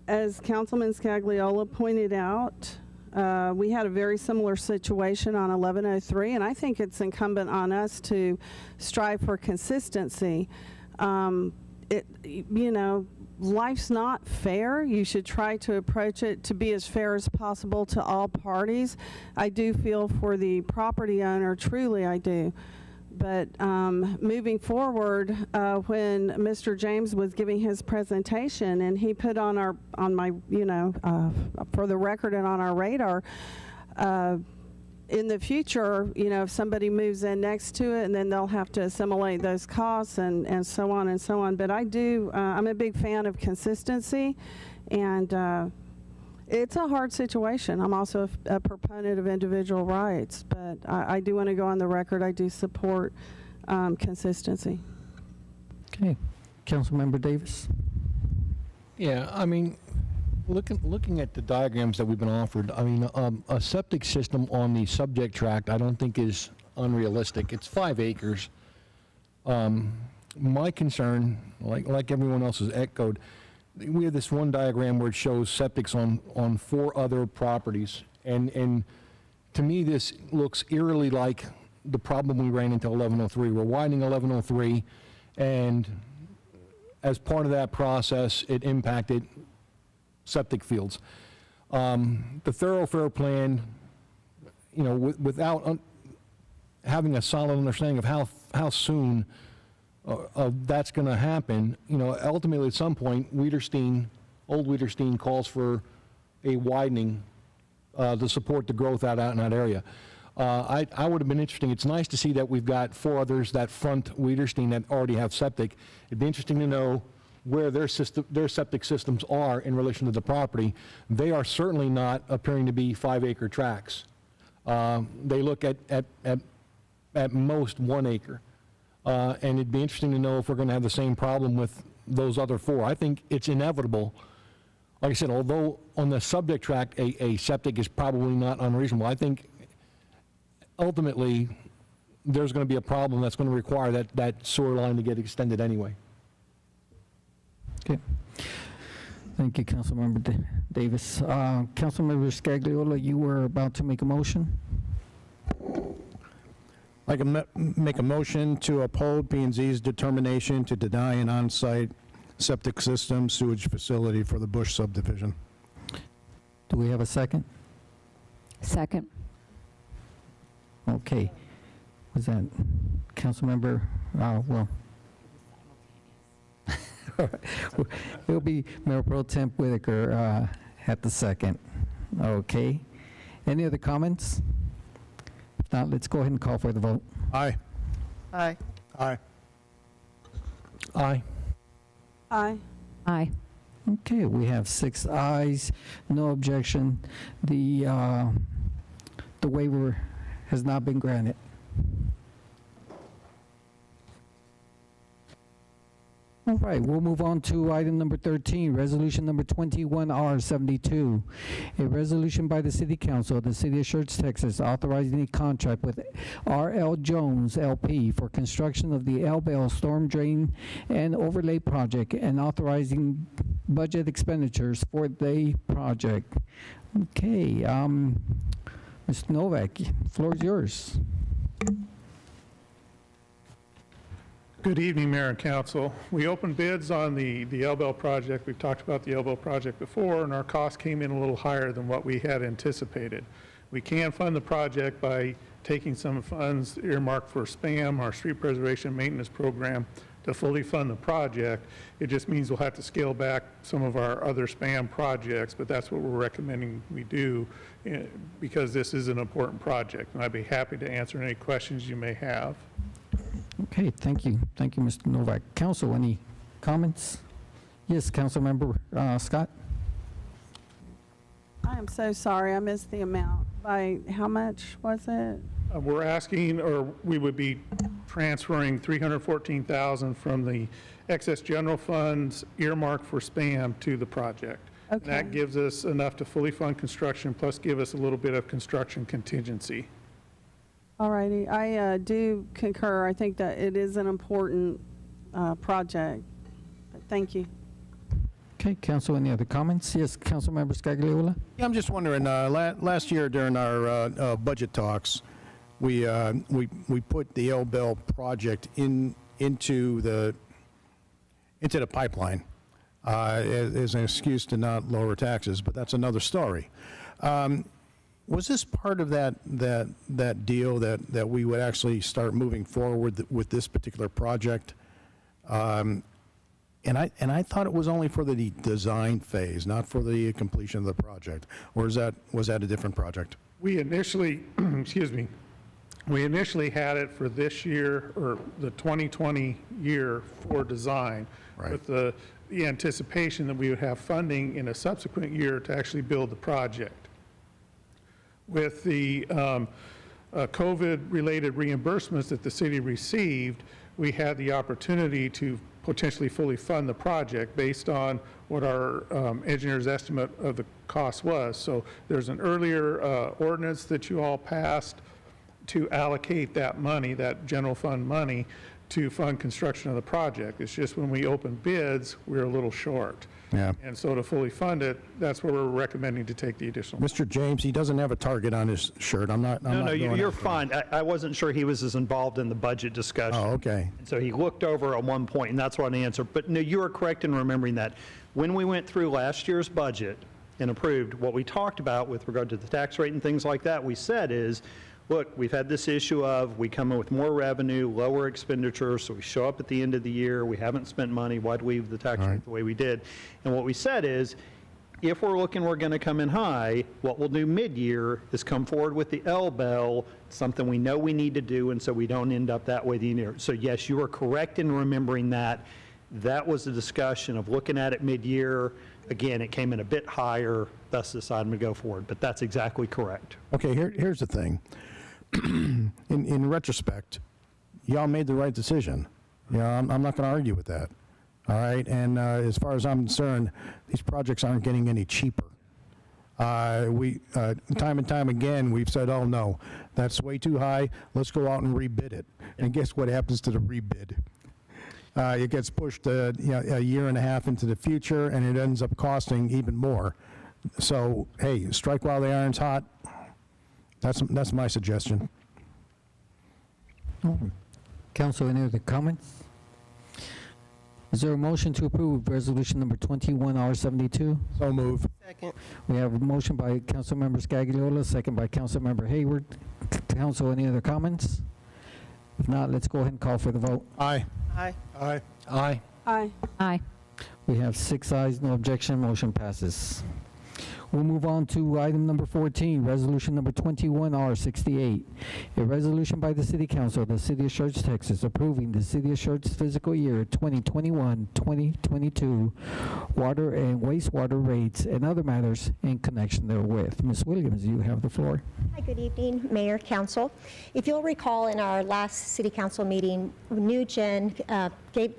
As Councilman Scagliola pointed out, we had a very similar situation on 1103, and I think it's incumbent on us to strive for consistency. You know, life's not fair. You should try to approach it to be as fair as possible to all parties. I do feel for the property owner, truly I do. But moving forward, when Mr. James was giving his presentation and he put on my, you know, for the record and on our radar, in the future, you know, if somebody moves in next to it and then they'll have to assimilate those costs and so on and so on. But I do, I'm a big fan of consistency, and it's a hard situation. I'm also a proponent of individual rights, but I do want to go on the record. I do support consistency. Okay. Councilmember Davis? Yeah, I mean, looking at the diagrams that we've been offered, I mean, a septic system on the subject tract I don't think is unrealistic. It's 5 acres. My concern, like everyone else has echoed, we have this one diagram where it shows septics on 4 other properties, and to me this looks eerily like the problem we ran into 1103. We're widening 1103, and as part of that process, it impacted septic fields. The thoroughfare plan, you know, without having a solid understanding of how soon that's going to happen, you know, ultimately at some point, Old Weiderstein calls for a widening to support the growth out in that area. I would have been interesting. It's nice to see that we've got 4 others that front Weiderstein that already have septic. It'd be interesting to know where their septic systems are in relation to the property. They are certainly not appearing to be 5-acre tracts. They look at most 1 acre. And it'd be interesting to know if we're going to have the same problem with those other 4. I think it's inevitable. Like I said, although on the subject tract a septic is probably not unreasonable, I think ultimately there's going to be a problem that's going to require that sewer line to get extended anyway. Okay. Thank you, Councilmember Davis. Councilmember Scagliola, you were about to make a motion? I can make a motion to uphold P&Z's determination to deny an on-site septic system sewage facility for the Bush subdivision. Do we have a second? Second. Okay. Was that Councilmember, well. It'll be Mayor Pro Temp Whitaker at the second. Okay. Any other comments? If not, let's go ahead and call for the vote. Aye. Aye. Aye. Aye. Aye. Aye. Okay, we have 6 ayes, no objection. The waiver has not been granted. All right, we'll move on to item number 13, resolution number 21R72. A resolution by the City Council of the City of Schertz, Texas, authorizing a contract with R.L. Jones, L.P. for construction of the El Bell Storm Drain and Overlay Project and authorizing budget expenditures for the project. Okay, Mr. Novak, the floor is yours. Good evening, Mayor and Council. We opened bids on the El Bell project. We've talked about the El Bell project before, and our cost came in a little higher than what we had anticipated. We can fund the project by taking some funds earmarked for SPAM, our Street Preservation Maintenance Program, to fully fund the project. It just means we'll have to scale back some of our other SPAM projects, but that's what we're recommending we do because this is an important project, and I'd be happy to answer any questions you may have. Okay, thank you. Thank you, Mr. Novak. Council, any comments? Yes, Councilmember Scott? I am so sorry, I missed the amount. By how much was it? We're asking, or we would be transferring $314,000 from the excess general funds earmarked for SPAM to the project. Okay. And that gives us enough to fully fund construction, plus give us a little bit of construction contingency. All righty, I do concur. I think that it is an important project. But thank you. Okay, council, any other comments? Yes, Councilmember Scagliola? Yeah, I'm just wondering, last year during our budget talks, we put the El Bell project into the pipeline as an excuse to not lower taxes, but that's another story. Was this part of that deal that we would actually start moving forward with this particular project? And I thought it was only for the design phase, not for the completion of the project. Or was that a different project? We initially, excuse me, we initially had it for this year, or the 2020 year for design, Right. with the anticipation that we would have funding in a subsequent year to actually build the project. With the COVID-related reimbursements that the city received, we had the opportunity to potentially fully fund the project based on what our engineer's estimate of the cost was. So there's an earlier ordinance that you all passed to allocate that money, that general fund money, to fund construction of the project. It's just when we opened bids, we're a little short. Yeah. And so to fully fund it, that's where we're recommending to take the additional. Mr. James, he doesn't have a target on his shirt. I'm not. No, going you're after him. fine. I wasn't sure he was as involved in the budget discussion. Oh, okay. And so he looked over at one point, and that's what I answered. But no, you are correct in remembering that. When we went through last year's budget and approved, what we talked about with regard to the tax rate and things like that, we said is, look, we've had this issue of we come in with more revenue, lower expenditures, so we show up at the end of the year, we haven't spent money, why'd we leave the tax rate the way we did? And what we said is, if we're looking we're going to come in high, what we'll do mid-year is come forward with the L Bell, something we know we need to do, and so we don't end up that way the year. So yes, you are correct in remembering that. That was the discussion of looking at it mid-year. Again, it came in a bit higher, thus deciding to go forward, but that's exactly correct. Okay, here's the thing. In retrospect, y'all made the right decision. I'm not going to argue with that. All right, and as far as I'm concerned, these projects aren't getting any cheaper. We time and time again we've said, oh no, that's way too high. Let's go out and rebid it. And guess what happens to the rebid? It gets pushed a year and a half into the future, and it ends up costing even more. So hey, strike while the iron's hot. That's my suggestion. Council, any other comments? Is there a motion to approve resolution number 21R72? So move. Second. We have a motion by Councilmember Scagliola, second by Councilmember Hayward. Council, any other comments? If not, let's go ahead and call for the vote. Aye. Aye. Aye. Aye. Aye. Aye. We have 6 ayes, no objection, motion passes. We'll move on to item number 14, resolution number 21R68. A resolution by the City Council of the City of Schertz, Texas, approving the City of Schertz fiscal year 2021-2022 water and wastewater rates and other matters in connection therewith. Ms. Williams, you have the floor. Hi, good evening, Mayor, Council. If you'll recall, in our last City Council meeting, Nugent gave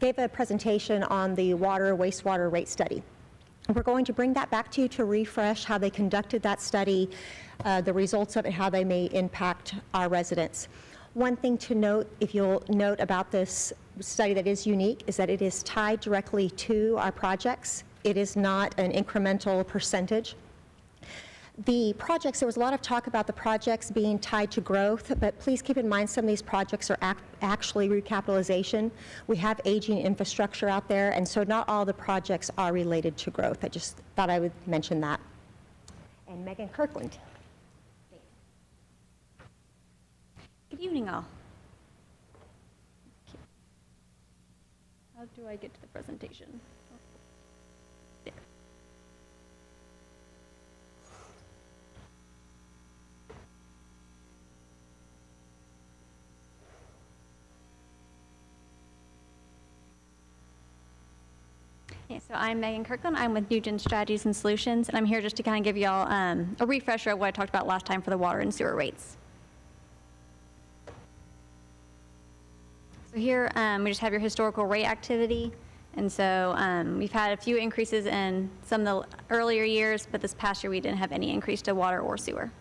a presentation on the water wastewater rate study. We're going to bring that back to you to refresh how they conducted that study, the results of it, how they may impact our residents. One thing to note, if you'll note about this study that is unique, is that it is tied directly to our projects. It is not an incremental percentage. The projects, there was a lot of talk about the projects being tied to growth, but please keep in mind some of these projects are actually recapitalization. We have aging infrastructure out there, and so not all the projects are related to growth. I just thought I would mention that. And Megan Kirkland. Good evening, all. How do I get to the presentation? There. Yeah, so I'm Megan Kirkland. I'm with Nugent Strategies and Solutions, and I'm here just to kind of give you all a refresher of what I talked about last time for the water and sewer rates. So here we just have your historical rate activity, and so we've had a few increases in some of the earlier years, but this past year we didn't have any increase to water or sewer.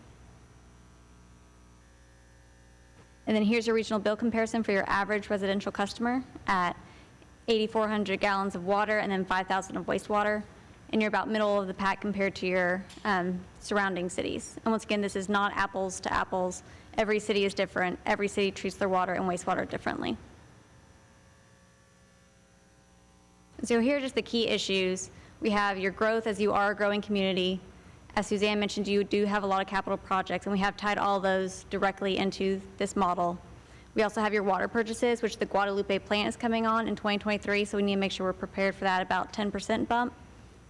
And then here's your regional bill comparison for your average residential customer at 8,400 gallons of water, and then 5,000 of wastewater. And you're about middle of the pack compared to your surrounding cities. And once again, this is not apples to apples. Every city is different. Every city treats their water and wastewater differently. So here are just the key issues. We have your growth as you are a growing community. As Suzanne mentioned, you do have a lot of capital projects, and we have tied all those directly into this model. We also have your water purchases, which the Guadalupe plant is coming on in 2023, so we need to make sure we're prepared for that about 10% bump.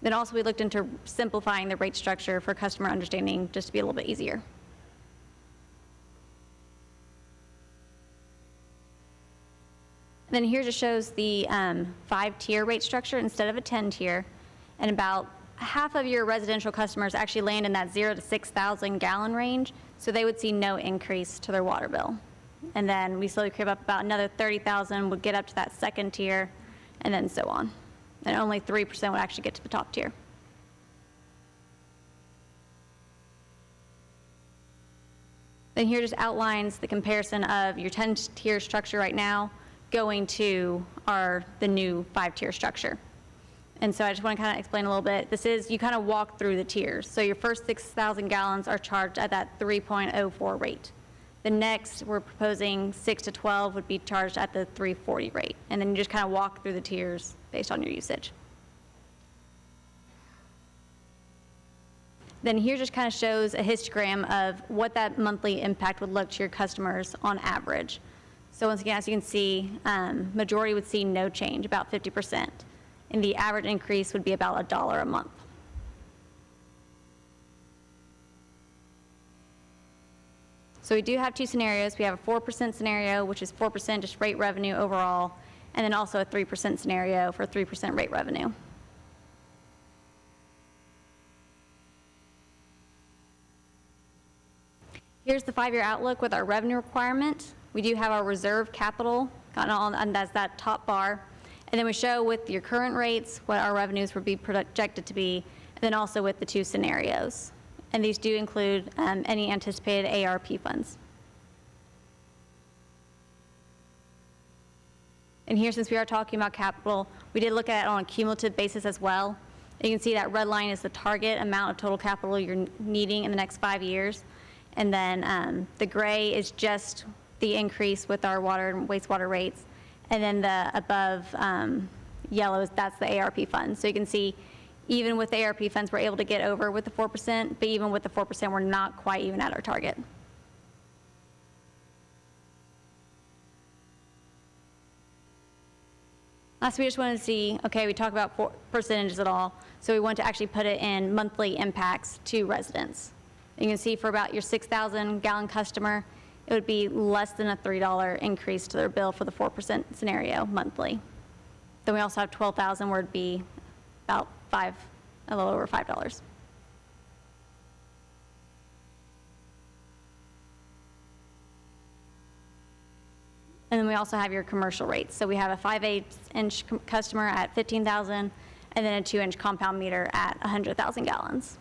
Then also we looked into simplifying the rate structure for customer understanding just to be a little bit easier. Then here just shows the 5-tier rate structure instead of a 10-tier, and about half of your residential customers actually land in that 0 to 6,000 gallon range, so they would see no increase to their water bill. And then we slowly creep up about another 30,000 would get up to that 2nd tier, and then so on. And only 3% would actually get to the top tier. Then here just outlines the comparison of your 10-tier structure right now going to the new 5-tier structure. And so I just want to kind of explain a little bit. This is, you kind of walk through the tiers. So your first 6,000 gallons are charged at that 3.04 rate. The next, we're proposing 6 to 12 would be charged at the 340 rate. And then you just kind of walk through the tiers based on your usage. Then here just kind of shows a histogram of what that monthly impact would look to your customers on average. So once again, as you can see, majority would see no change, about 50%. And the average increase would be about $1 a month. So we do have 2 scenarios. We have a 4% scenario, which is 4% just rate revenue overall, and then also a 3% scenario for 3% rate revenue. Here's the 5-year outlook with our revenue requirement. We do have our reserve capital, and that's that top bar. And then we show with your current rates what our revenues would be projected to be, and then also with the 2 scenarios. And these do include any anticipated ARP funds. And here, since we are talking about capital, we did look at it on a cumulative basis as well. And you can see that red line is the target amount of total capital you're needing in the next 5 years. And then the gray is just the increase with our water and wastewater rates. And then the above yellow, that's the ARP funds. So you can see, even with the ARP funds, we're able to get over with the 4%, but even with the 4%, we're not quite even at our target. Last, we just wanted to see, okay, we talk about percentages at all, so we want to actually put it in monthly impacts to residents. You can see for about your 6,000 gallon customer, it would be less than a $3 increase to their bill for the 4% scenario monthly. Then we also have 12,000 where it'd be about a little over $5. And then we also have your commercial rates. So we have a 5/8" customer at 15,000, and then a 2" compound meter at 100,000 gallons,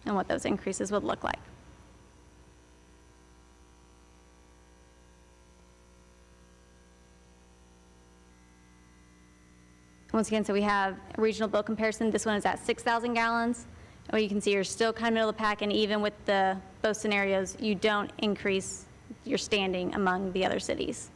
and what those increases would look like. Once again, so we have a regional bill comparison. This one is at 6,000 gallons. And you can see you're still kind of middle of the pack, and even with both scenarios, you don't increase your standing among the other cities.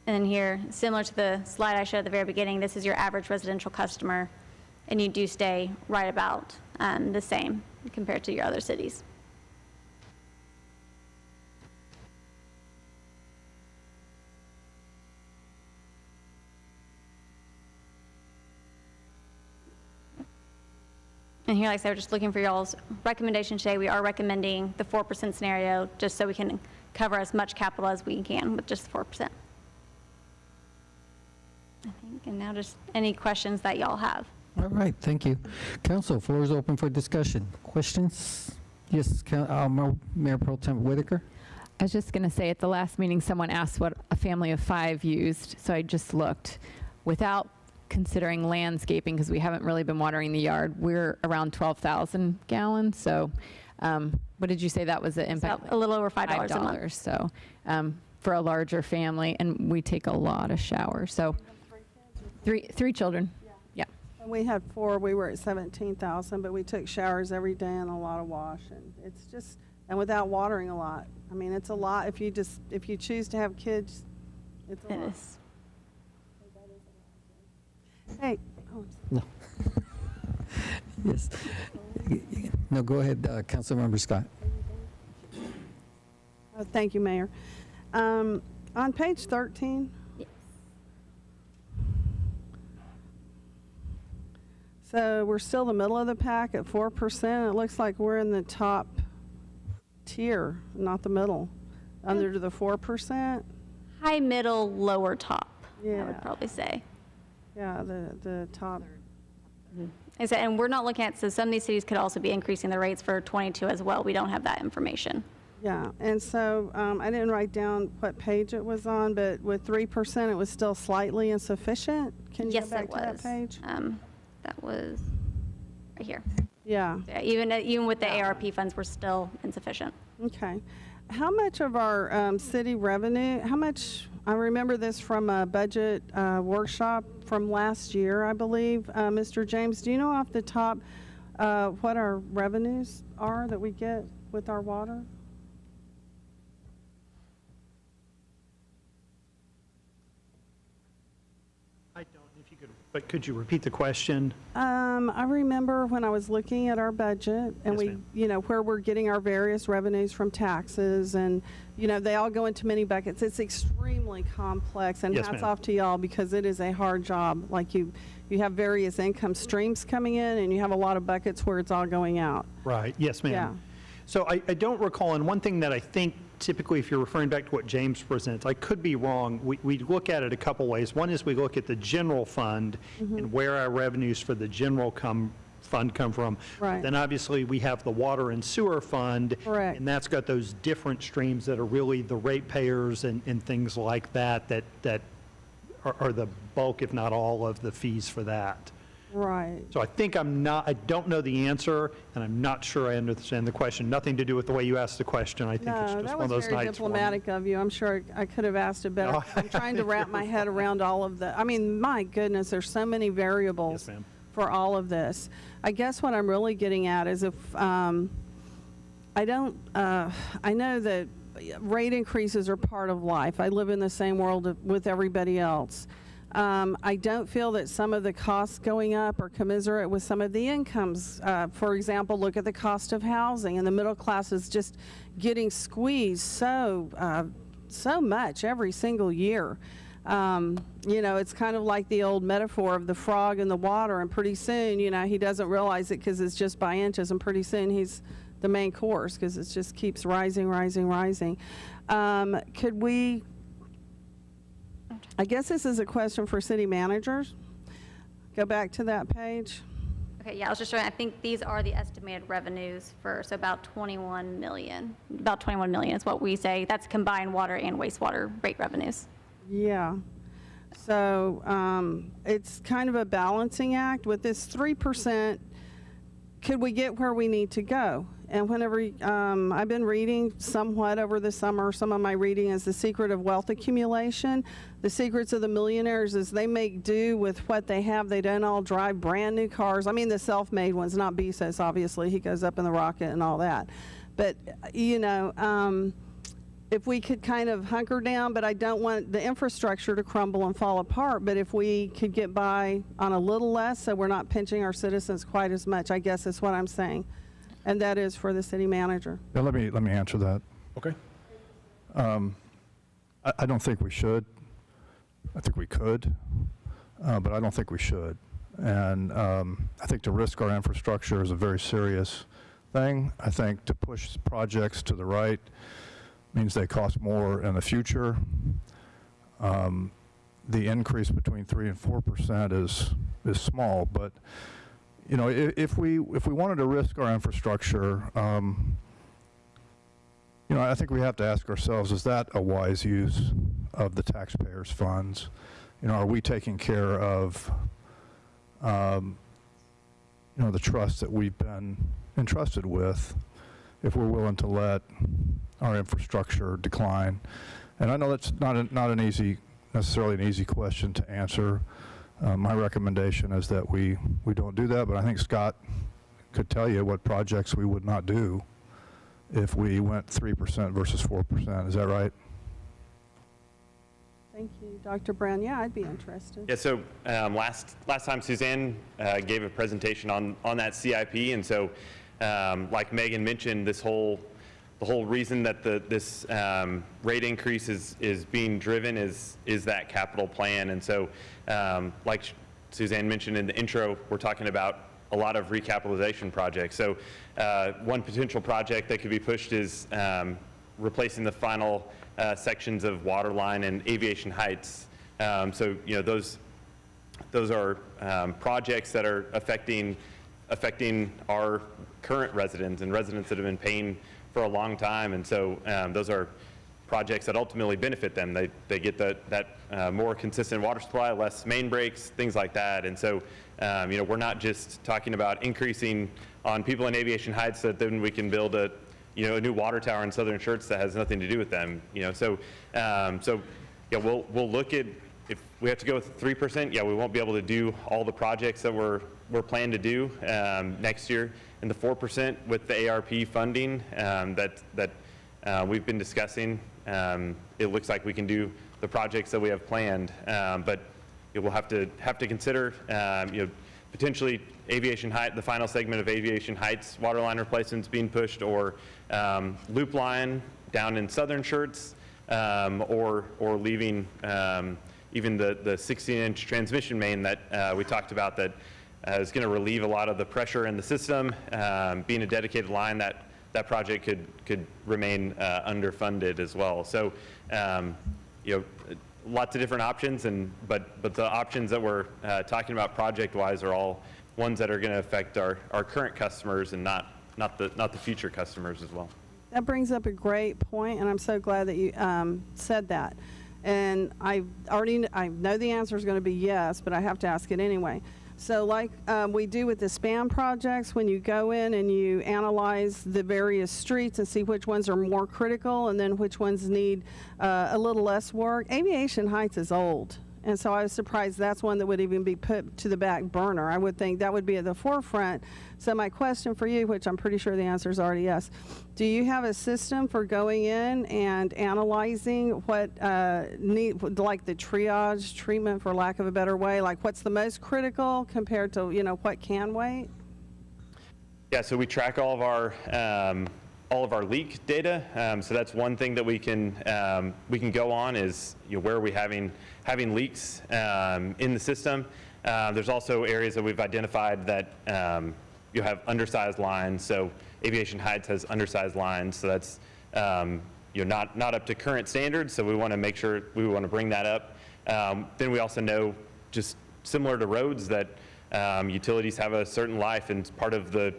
And then here, similar to the slide I showed at the very beginning, this is your average residential customer, and you do stay right about the same compared to your other cities. And here, like I said, we're just looking for y'all's recommendation today. We are recommending the 4% scenario just so we can cover as much capital as we can with just 4%. I think, and now just any questions that y'all have. All right, thank you. Council, floor is open for discussion. Questions? Yes, Mayor Pro Tem Whitaker. I was just going to say, at the last meeting, someone asked what a family of 5 used, so I just looked. Without considering landscaping, because we haven't really been watering the yard, we're around 12,000 gallons. So what did you say that was the impact? A little over $5 a month. So for a larger family, and we take a lot of showers. So three children. Yeah. When we had 4, we were at 17,000, but we took showers every day and a lot of wash, and it's just, and without watering a lot. I mean, it's a lot. If you choose to have kids, it's a lot. It is. Hey. No. Yes. No, go ahead, Councilmember Scott. Thank you, Mayor. On page 13. Yes. So we're still the middle of the pack at 4%. It looks like we're in the top tier, not the middle, under the 4%. High, middle, lower, top, Yeah. I would probably say. Yeah, the top. And we're not looking at, so some of these cities could also be increasing the rates for 22 as well. We don't have that information. Yeah, and so I didn't write down what page it was on, but with 3%, it was still slightly insufficient. Can you Yes, go back it to that was. page? That was right here. Yeah. Yeah, even with the ARP funds, we're still insufficient. Okay. How much of our city revenue, I remember this from a budget workshop from last year, I believe. Mr. James, do you know off the top what our revenues are that we get with our water? I don't, if you could, but could you repeat the question? I remember when I was looking at our budget and where we're getting our various revenues from taxes, and, they all go into many buckets. It's extremely complex, and Yes, hats ma'am. off to y'all, because it is a hard job. Like you have various income streams coming in, and you have a lot of buckets where it's all going out. Right, yes, ma'am. Yeah. So I don't recall, and one thing that I think typically, if you're referring back to what James presents, I could be wrong. We look at it a couple ways. One is we look at the general fund and where our revenues for the general fund come from. Right. Then obviously we have the water and sewer fund. Correct. And that's got those different streams that are really the ratepayers and things like that are the bulk, if not all, of the fees for that. Right. So I think I don't know the answer, and I'm not sure I understand the question. Nothing to do with the way you asked the question. I think it's No, just that one of was those very nights for me. diplomatic of you. I'm sure I could have asked it better. I'm trying to wrap my head around all of the, my goodness, there's so many variables Yes, ma'am. for all of this. I guess what I'm really getting at is if, I know that rate increases are part of life. I live in the same world with everybody else. I don't feel that some of the costs going up are commiserate with some of the incomes. For example, look at the cost of housing, and the middle class is just getting squeezed so much every single year. It's kind of like the old metaphor of the frog in the water, and pretty soon, he doesn't realize it because it's just by inches, and pretty soon he's the main course because it just keeps rising. Could we, I guess this is a question for city managers. Go back to that page. Okay, yeah, I was just showing, I think these are the estimated revenues so about 21 million. About 21 million is what we say. That's combined water and wastewater rate revenues. Yeah. So it's kind of a balancing act. With this 3%, could we get where we need to go? And whenever I've been reading somewhat over the summer, some of my reading is The Secret of Wealth Accumulation. The secrets of the millionaires is they make do with what they have. They don't all drive brand new cars. I mean, the self-made ones, not Bezos, obviously. He goes up in the rocket and all that. But, if we could kind of hunker down, but I don't want the infrastructure to crumble and fall apart, but if we could get by on a little less so we're not pinching our citizens quite as much, I guess is what I'm saying. And that is for the city manager. Yeah, let me answer that. Okay. I don't think we should. I think we could, but I don't think we should. And I think to risk our infrastructure is a very serious thing. I think to push projects to the right means they cost more in the future. The increase between 3% and 4% is small, but if we wanted to risk our infrastructure, I think we have to ask ourselves: is that a wise use of the taxpayers' funds? Are we taking care of the trust that we've been entrusted with, if we're willing to let our infrastructure decline. And I know that's not necessarily an easy question to answer. My recommendation is that we don't do that, but I think Scott could tell you what projects we would not do if we went 3% versus 4%. Is that right? Thank you. Dr. Brown, yeah, I'd be interested. Yeah, so last time Suzanne gave a presentation on that CIP, and so like Megan mentioned, the whole reason that this rate increase is being driven is that capital plan. And so like Suzanne mentioned in the intro, we're talking about a lot of recapitalization projects. So one potential project that could be pushed is replacing the final sections of Waterline and Aviation Heights. So those are projects that are affecting our current residents and residents that have been paying for a long time. And so those are projects that ultimately benefit them. They get that more consistent water supply, less main breaks, things like that. And so we're not just talking about increasing on people in Aviation Heights so that then we can build a new water tower in southern Schertz that has nothing to do with them. So we'll look at, if we have to go with 3%, we won't be able to do all the projects that we're planning to do next year. And the 4% with the ARP funding that we've been discussing, it looks like we can do the projects that we have planned. But we'll have to consider potentially Aviation Heights, the final segment of Aviation Heights waterline replacements being pushed, or loop line down in southern Schertz, or leaving even the 16-inch transmission main that we talked about that is going to relieve a lot of the pressure in the system. Being a dedicated line, that project could remain underfunded as well. So lots of different options, but the options that we're talking about project-wise are all ones that are going to affect our current customers and not the future customers as well. That brings up a great point, and I'm so glad that you said that. And I know the answer is going to be yes, but I have to ask it anyway. So like we do with the SPAN projects, when you go in and you analyze the various streets and see which ones are more critical and then which ones need a little less work, Aviation Heights is old. And so I was surprised that's one that would even be put to the back burner. I would think that would be at the forefront. So my question for you, which I'm pretty sure the answer is already yes, do you have a system for going in and analyzing what like the triage treatment, for lack of a better way, like what's the most critical compared to what can wait? Yeah, so we track all of our leak data. So that's one thing that we can go on is where are we having leaks in the system. There's also areas that we've identified that you have undersized lines. So Aviation Heights has undersized lines. So that's not up to current standards. So we want to make sure we want to bring that up. Then we also know, just similar to roads, that utilities have a certain life, and part of the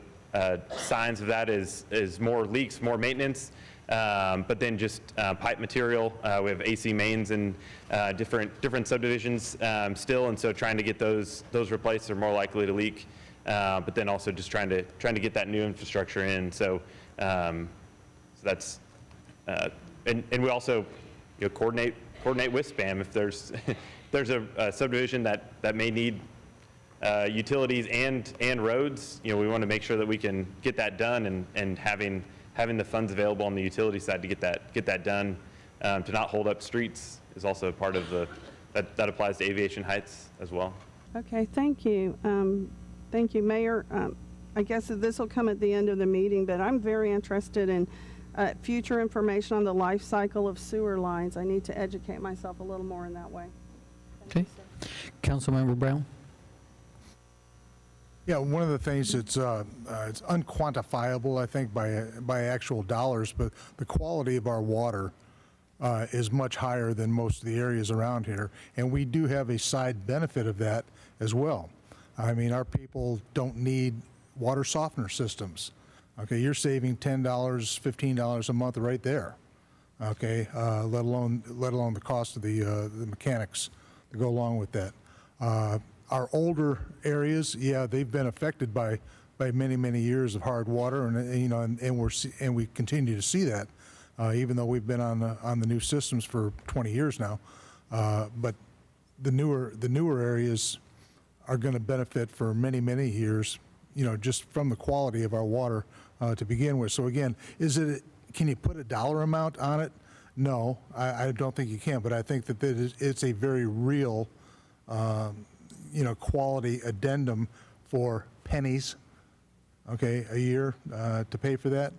signs of that is more leaks, more maintenance, but then just pipe material. We have AC mains in different subdivisions still, and so trying to get those replaced are more likely to leak. But then also just trying to get that new infrastructure in. So that's and we also coordinate with SPAM if there's a subdivision that may need utilities and roads. We want to make sure that we can get that done, and having the funds available on the utility side to get that done, to not hold up streets, is also part of that applies to Aviation Heights as well. Okay, thank you. Thank you, Mayor. I guess this will come at the end of the meeting, but I'm very interested in future information on the life cycle of sewer lines. I need to educate myself a little more in that way. Okay. Councilmember Brown? Yeah, one of the things it's unquantifiable, I think, by actual dollars, but the quality of our water is much higher than most of the areas around here, and we do have a side benefit of that as well. I mean, our people don't need water softener systems. Okay, you're saving $10, $15 a month right there. Okay, let alone the cost of the mechanics to go along with that. our older areas, yeah, they've been affected by many, many years of hard water, and we continue to see that, even though we've been on the new systems for 20 years now. But the newer areas are going to benefit for many, many years, just from the quality of our water to begin with. So again, can you put a dollar amount on it? No, I don't think you can, but I think that it's a very real, quality addendum for pennies, okay, a year to pay for that.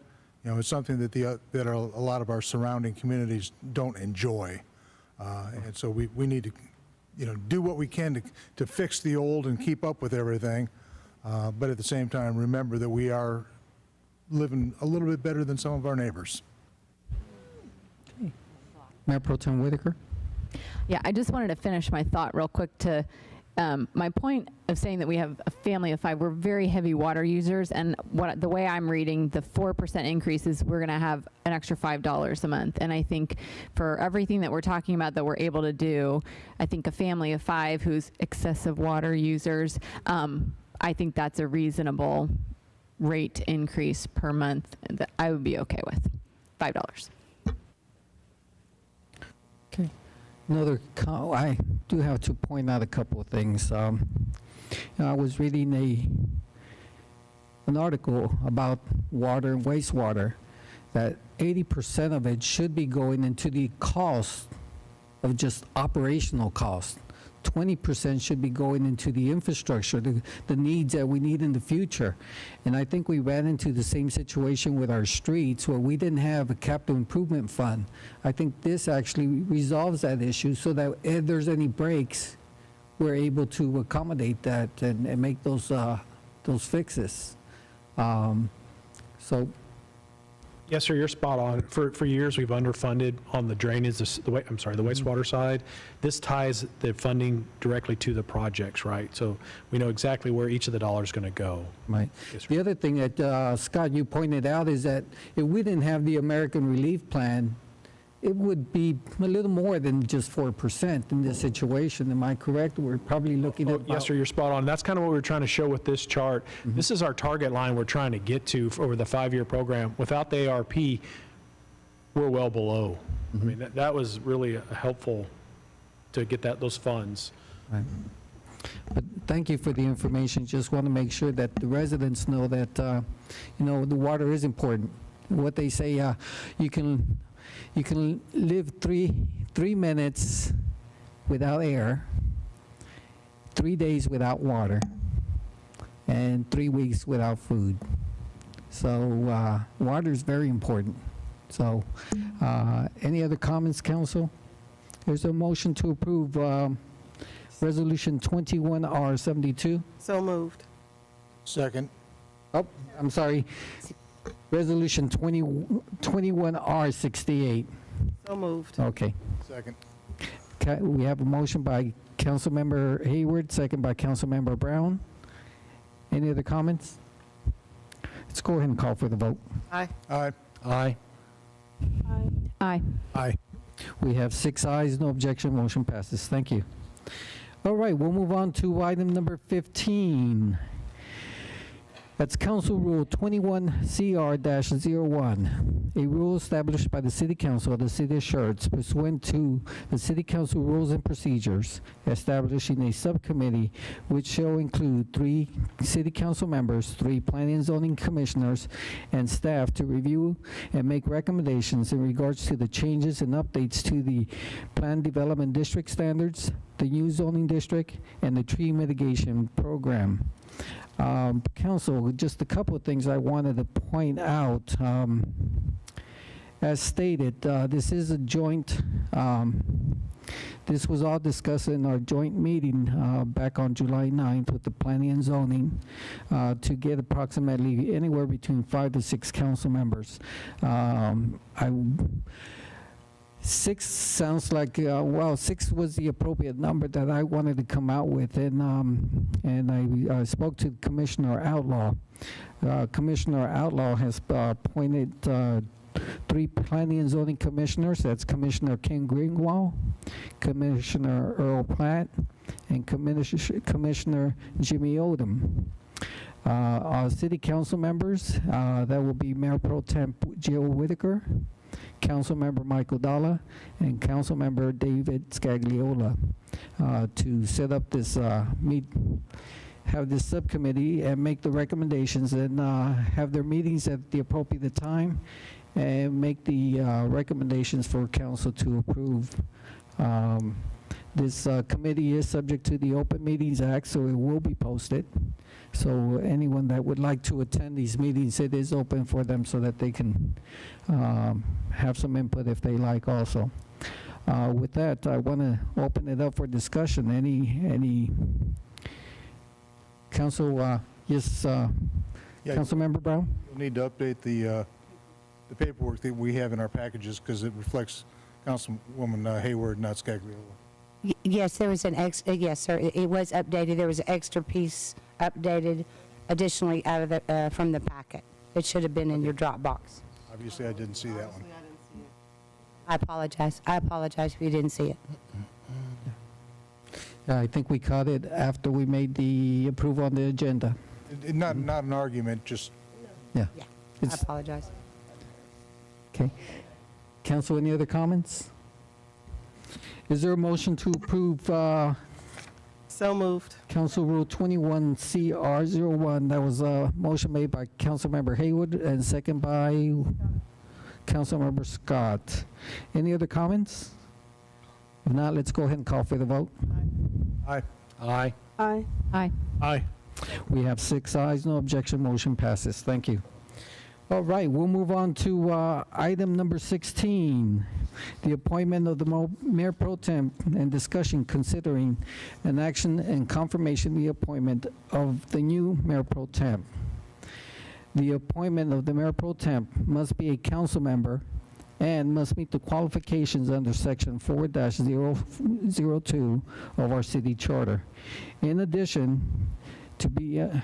It's something that that a lot of our surrounding communities don't enjoy, and so we need to, do what we can to fix the old and keep up with everything, but at the same time, remember that we are living a little bit better than some of our neighbors. Mayor Pro Tem Whitaker? Yeah, I just wanted to finish my thought real quick to my point of saying that we have a family of 5. We're very heavy water users, and the way I'm reading the 4% increase is we're going to have an extra $5 a month. And I think for everything that we're talking about that we're able to do, I think a family of 5 who's excessive water users, I think that's a reasonable rate increase per month that I would be okay with, $5. Okay. I do have to point out a couple of things. I was reading an article about water and wastewater, that 80% of it should be going into the cost of just operational cost. 20% should be going into the infrastructure, the needs that we need in the future. And I think we ran into the same situation with our streets where we didn't have a capital improvement fund. I think this actually resolves that issue so that if there's any breaks, we're able to accommodate that and make those fixes. So. Yes, sir, you're spot on. For years, we've underfunded on the drainage, the wastewater side. This ties the funding directly to the projects, right? So we know exactly where each of the dollars is going to go. Right. Yes, the other thing that, Scott, you pointed out is that if we didn't have the American Relief Plan, it would be a little more than just 4% in this situation. Am I correct? We're probably looking at yes, sir, you're spot on. That's kind of what we're trying to show with this chart. Mm-hmm. This is our target line we're trying to get to over the 5-year program. Without the ARP, we're well below. Mm-hmm. I mean, that was really helpful to get those funds. Right. But thank you for the information. Just want to make sure that the residents know that, the water is important. What they say, you can live three minutes without air, 3 days without water, and 3 weeks without food. So water is very important. So any other comments, council? There's a motion to approve Resolution 21R72. So moved. Second. Oh, I'm sorry. Resolution 21R68. So moved. Okay. Second. We have a motion by Councilmember Hayward, second by Councilmember Brown. Any other comments? Let's go ahead and call for the vote. Aye. Aye. Aye. Aye. Aye. Aye. We have 6 ayes, no objection, motion passes. Thank you. All right, we'll move on to item number 15. That's Council Rule 21CR-01, a rule established by the City Council of the City of Schertz pursuant to the City Council Rules and Procedures, establishing a subcommittee which shall include 3 City Council members, 3 Planning and Zoning Commissioners, and staff to review and make recommendations in regards to the changes and updates to the Plan Development District standards, the new zoning district, and the tree mitigation program. Council, just a couple of things I wanted to point out. As stated, this is a joint, this was all discussed in our joint meeting back on July 9th with the Planning and Zoning to get approximately anywhere between 5 to 6 council members. 6 sounds like, 6 was the appropriate number that I wanted to come out with, and I spoke to Commissioner Outlaw. Commissioner Outlaw has pointed 3 Planning and Zoning Commissioners, that's Commissioner Ken Greenwald, Commissioner Earl Platt, and Commissioner Jimmy Odom. Our city council members, that will be Mayor Pro Tem Jill Whitaker, Councilmember Michael Dalla, and Councilmember David Scagliola, to set up this have this subcommittee and make the recommendations and have their meetings at the appropriate time and make the recommendations for council to approve. This committee is subject to the Open Meetings Act, so it will be posted. So anyone that would like to attend these meetings, it is open for them so that they can have some input if they like also. With that, I want to open it up for discussion. Any council, yes, Councilmember Brown? We'll need to update the paperwork that we have in our packages because it reflects Councilwoman Hayward, not Scagliola. Yes, there was an yes, sir, it was updated. There was an extra piece updated additionally out of the, from the packet. It should have been in your Dropbox. Obviously, I didn't see that one. I apologize. I apologize if you didn't see it. I think we caught it after we made the approval on the agenda. Not an argument, just... Yeah. I apologize. Okay. Council, any other comments? Is there a motion to approve So moved. Council Rule 21 CR01? That was a motion made by Councilmember Haywood and second by Councilmember Scott. Any other comments? If not, let's go ahead and call for the vote. Aye. Aye. Aye. Aye. Aye. We have 6 ayes, no objection, motion passes. Thank you. All right, we'll move on to item number 16, the appointment of the Mayor Pro Tem and discussion considering an action and confirmation the appointment of the new Mayor Pro Tem. The appointment of the Mayor Pro Tem must be a council member and must meet the qualifications under Section 4-002 of our city charter. In addition, to be a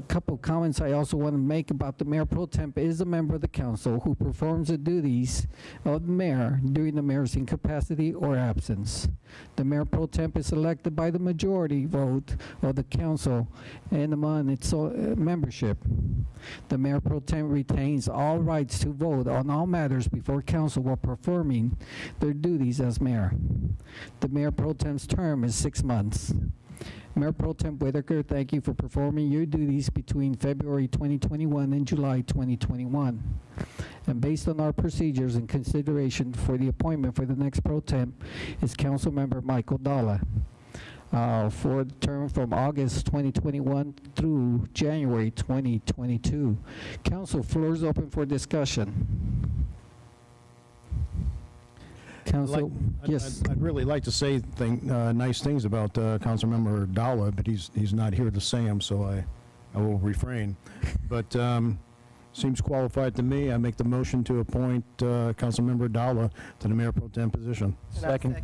couple of comments I also want to make about the Mayor Pro Tem is a member of the council who performs the duties of the mayor during the mayor's incapacity or absence. The Mayor Pro Tem is elected by the majority vote of the council and among its membership. The Mayor Pro Tem retains all rights to vote on all matters before council while performing their duties as mayor. The Mayor Pro Tem's term is 6 months. Mayor Pro Tem Whitaker, thank you for performing your duties between February 2021 and July 2021. And based on our procedures and consideration for the appointment for the next Pro Tem is Councilmember Michael Dalla for the term from August 2021 through January 2022. Council, floor is open for discussion. Council, yes. I'd really like to say nice things about Councilmember Dalla, but he's not here to say them, so I will refrain. But seems qualified to me. I make the motion to appoint Councilmember Dalla to the Mayor Pro Tem position. Second.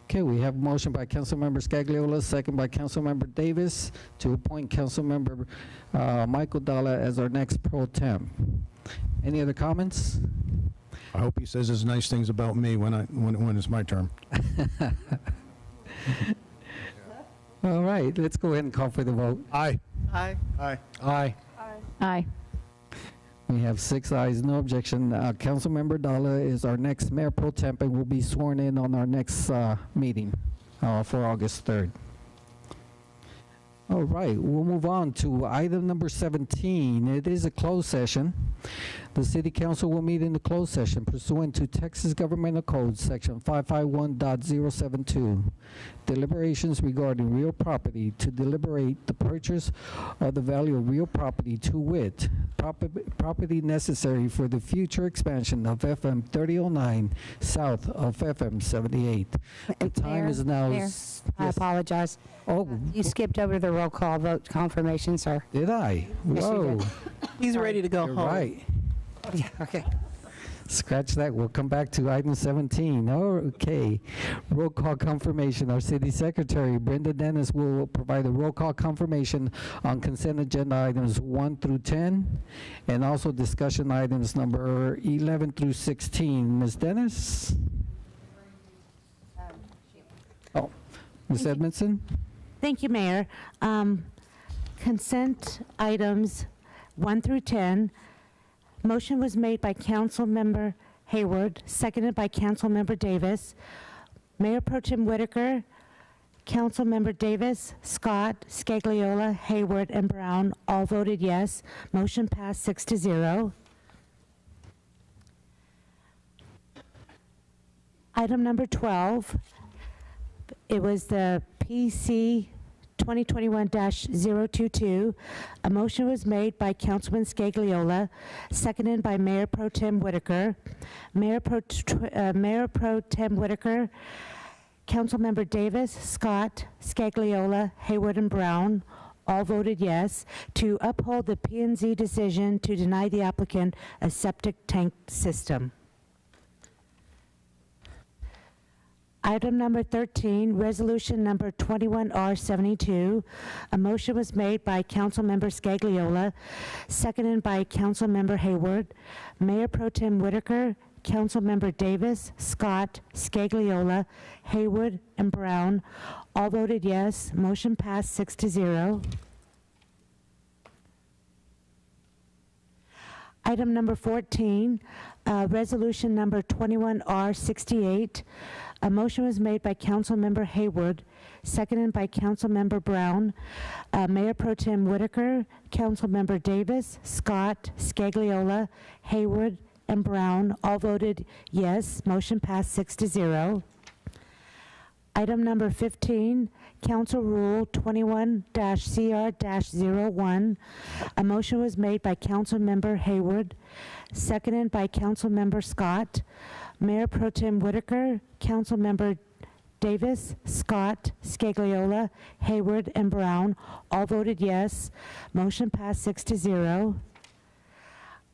Okay, we have a motion by Councilmember Scagliola, second by Councilmember Davis to appoint Councilmember Michael Dalla as our next Pro Tem. Any other comments? I hope he says his nice things about me when it's my turn. All right, let's go ahead and call for the vote. Aye. Aye. Aye. Aye. Aye. We have 6 ayes, no objection. Councilmember Dalla is our next Mayor Pro Tem and will be sworn in on our next meeting for August 3rd. All right, we'll move on to item number 17. It is a closed session. The City Council will meet in the closed session pursuant to Texas Governmental Code, Section 551.072. Deliberations regarding real property to deliberate the purchase of the value of real property, to wit, property necessary for the future expansion of FM 3009 south of FM 78. The time is now... Mayor, I apologize. Oh. You skipped over the roll call vote confirmation, sir. Did I? Yes, you Whoa. did. He's ready to go You're home. right. Yeah, okay. Scratch that. We'll come back to item 17. Okay. Roll call confirmation. Our city secretary, Brenda Dennis, will provide a roll call confirmation on consent agenda items 1 through 10, and also discussion items number 11 through 16. Ms. Dennis? Oh, Ms. Edmondson? Thank you, Mayor. Consent items 1 through 10. Motion was made by Councilmember Hayward, seconded by Councilmember Davis. Mayor Pro Tem Whitaker, Councilmember Davis, Scott, Scagliola, Hayward, and Brown all voted yes. Motion passed 6-0. Item number 12, it was the PC 2021-022. A motion was made by Councilman Scagliola, seconded by Mayor Pro Tem Whitaker. Mayor Pro Tem Whitaker, Councilmember Davis, Scott, Scagliola, Hayward, and Brown all voted yes to uphold the P&Z decision to deny the applicant a septic tank system. Item number 13, resolution number 21R72. A motion was made by Councilmember Scagliola, seconded by Councilmember Hayward. Mayor Pro Tem Whitaker, Councilmember Davis, Scott, Scagliola, Hayward, and Brown all voted yes. Motion passed 6-0. Item number 14, resolution number 21R68. A motion was made by Councilmember Hayward, seconded by Councilmember Brown. Mayor Pro Tem Whitaker, Councilmember Davis, Scott, Scagliola, Hayward, and Brown all voted yes. Motion passed 6-0. Item number 15, Council Rule 21-CR-01. A motion was made by Councilmember Hayward, seconded by Councilmember Scott. Mayor Pro Tem Whitaker, Councilmember Davis, Scott, Scagliola, Hayward, and Brown all voted yes. Motion passed 6-0.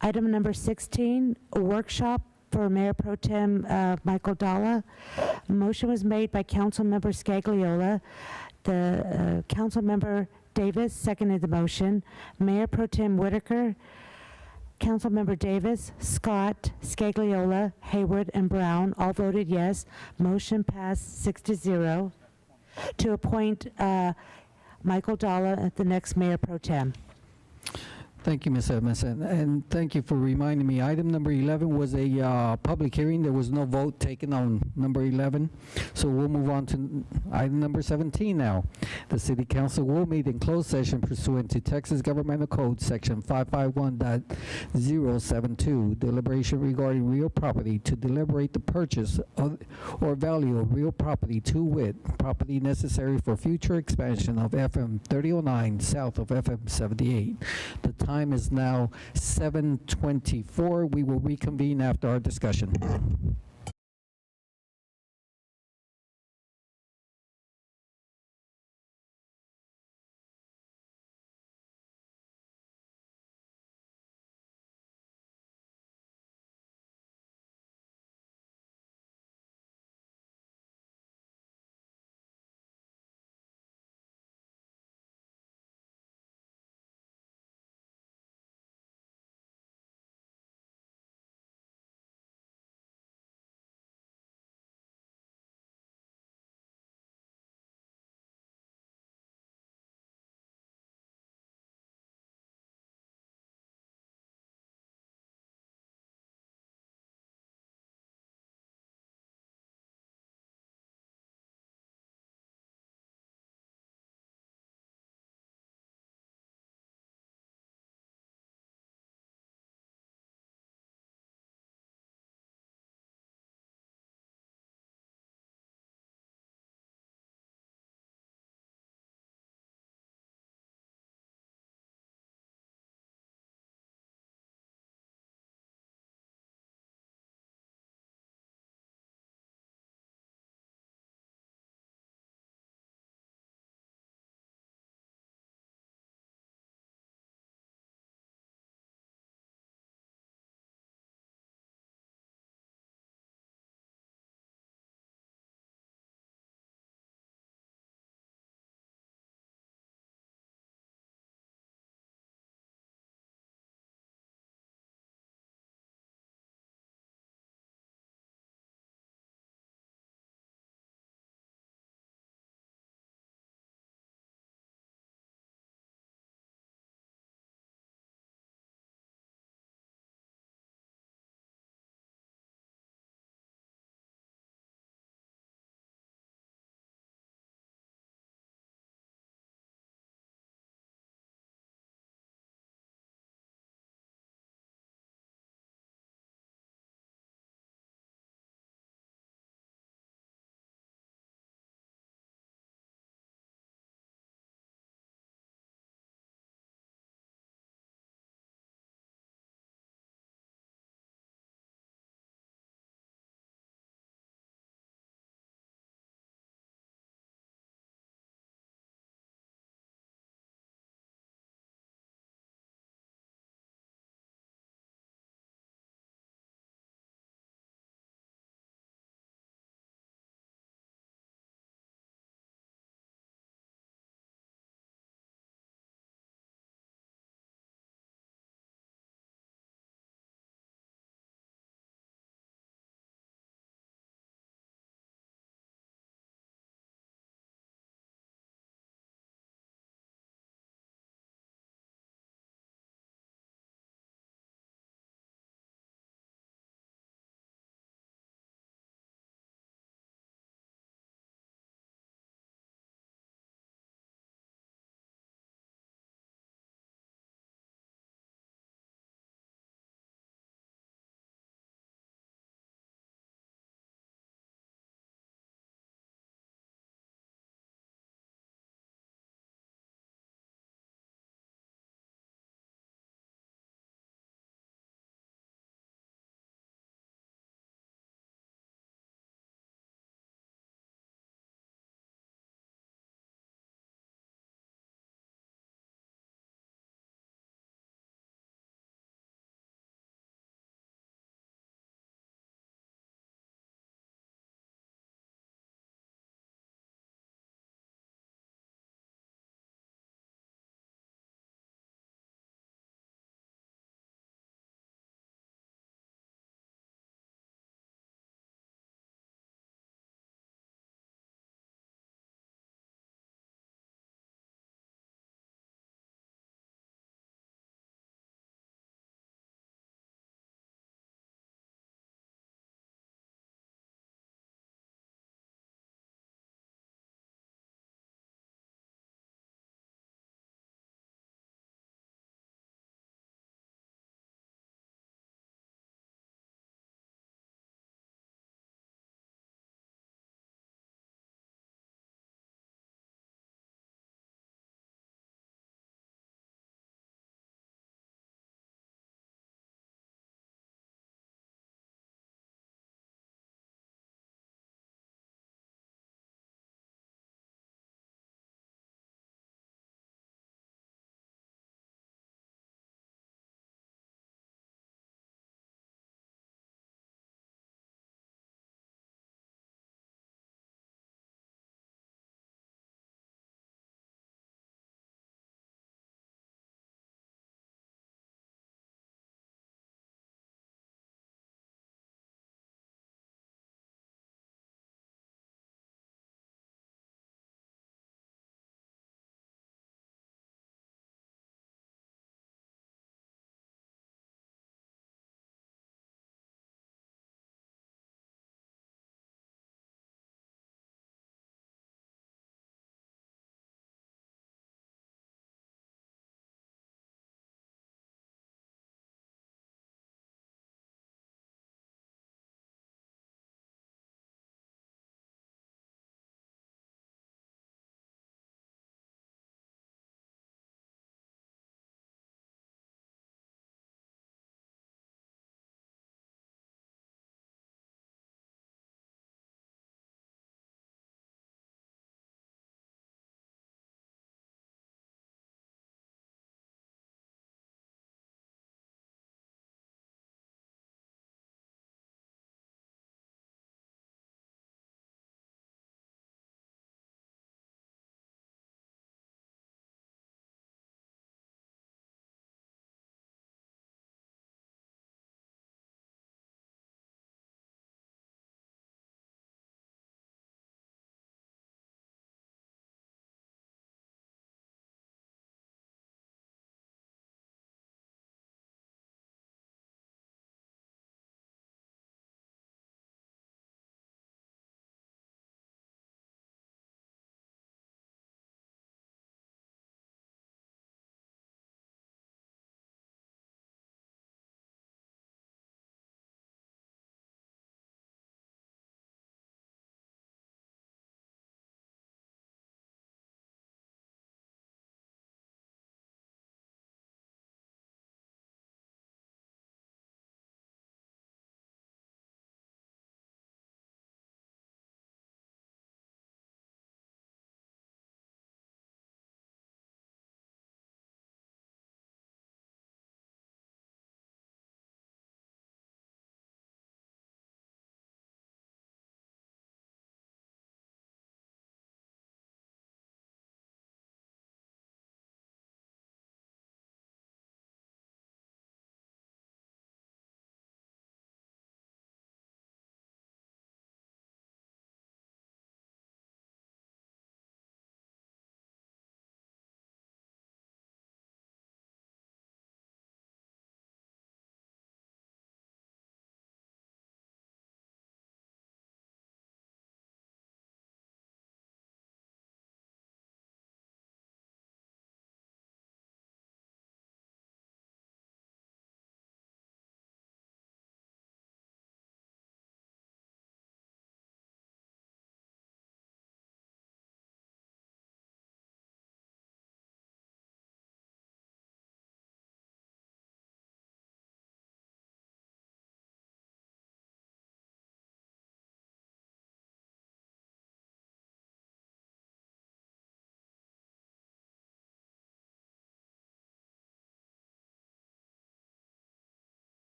Item number 16, a workshop for Mayor Pro Tem Michael Dalla. A motion was made by Councilmember Scagliola. The Councilmember Davis seconded the motion. Mayor Pro Tem Whitaker, Councilmember Davis, Scott, Scagliola, Hayward, and Brown all voted yes. Motion passed 6-0 to appoint Michael Dalla at the next Mayor Pro Tem. Thank you, Ms. Edmondson, and thank you for reminding me. Item number 11 was a public hearing. There was no vote taken on number 11, so we'll move on to item number 17 now. The City Council will meet in closed session pursuant to Texas Governmental Code Section 551.072, deliberation regarding real property to deliberate the purchase of or value of real property to wit, property necessary for future expansion of FM 3009 south of FM 78. The time is now 7:24. We will reconvene after our discussion.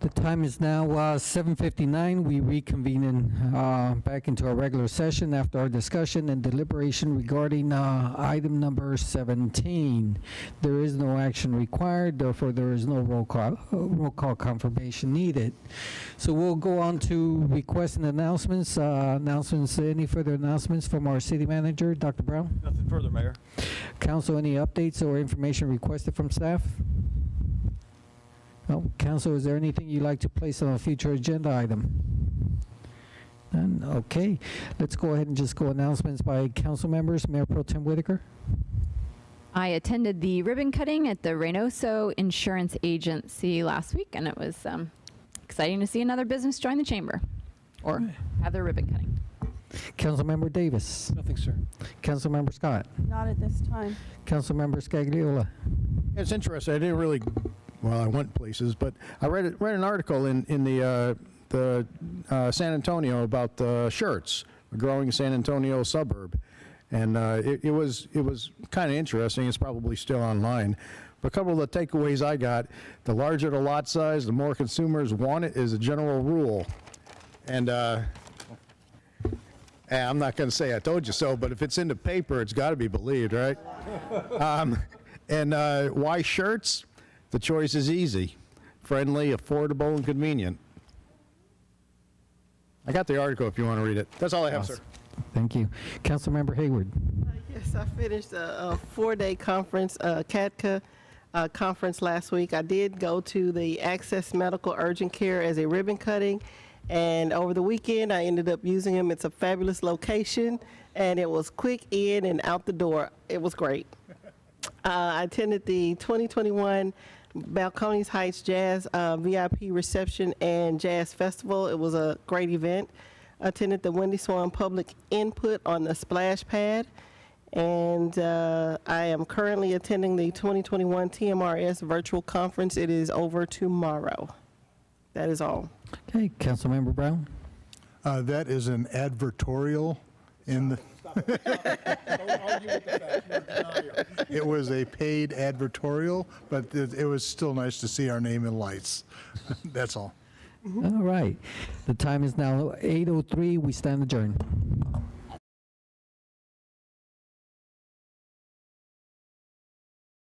The time is now 7:59. We reconvene back into our regular session after our discussion and deliberation regarding item number 17. There is no action required, therefore there is no roll call confirmation needed. So we'll go on to requests and announcements. Any further announcements from our city manager, Dr. Brown? Nothing further, Mayor. Council, any updates or information requested from staff? No. Council, is there anything you'd like to place on a future agenda item? None? Okay. Let's go ahead and just go announcements by council members. Mayor Pro Tem Whitaker. I attended the ribbon cutting at the Reynoso Insurance Agency last week, and it was exciting to see another business join the chamber or have their ribbon cutting. Councilmember Davis. Nothing, sir. Councilmember Scott. Not at this time. Councilmember Scagliola. It's interesting. I didn't really, well, I went places, but I read an article in the San Antonio about Schertz, a growing San Antonio suburb, and it was kind of interesting. It's probably still online. But a couple of the takeaways I got: the larger the lot size, the more consumers want it, is a general rule. And I'm not going to say I told you so, but if it's in the paper, it's got to be believed, right? And why Schertz? The choice is easy: friendly, affordable, and convenient. I got the article if you want to read it. That's all I have, Awesome. sir. Thank you. Councilmember Hayward. Yes, I finished a four-day conference, CATCA conference last week. I did go to the Access Medical Urgent Care as a ribbon cutting, and over the weekend I ended up using them. It's a fabulous location, and it was quick in and out the door. It was great. I attended the 2021 Balcones Heights Jazz VIP reception and Jazz Festival. It was a great event. Attended the Wendy Swan public input on the splash pad, and I am currently attending the 2021 TMRS virtual conference. It is over tomorrow. That is all. Okay, Councilmember Brown. That is an advertorial in the... It was a paid advertorial, but it was still nice to see our name in lights. That's all. All right. The time is now 8:03. We stand adjourned.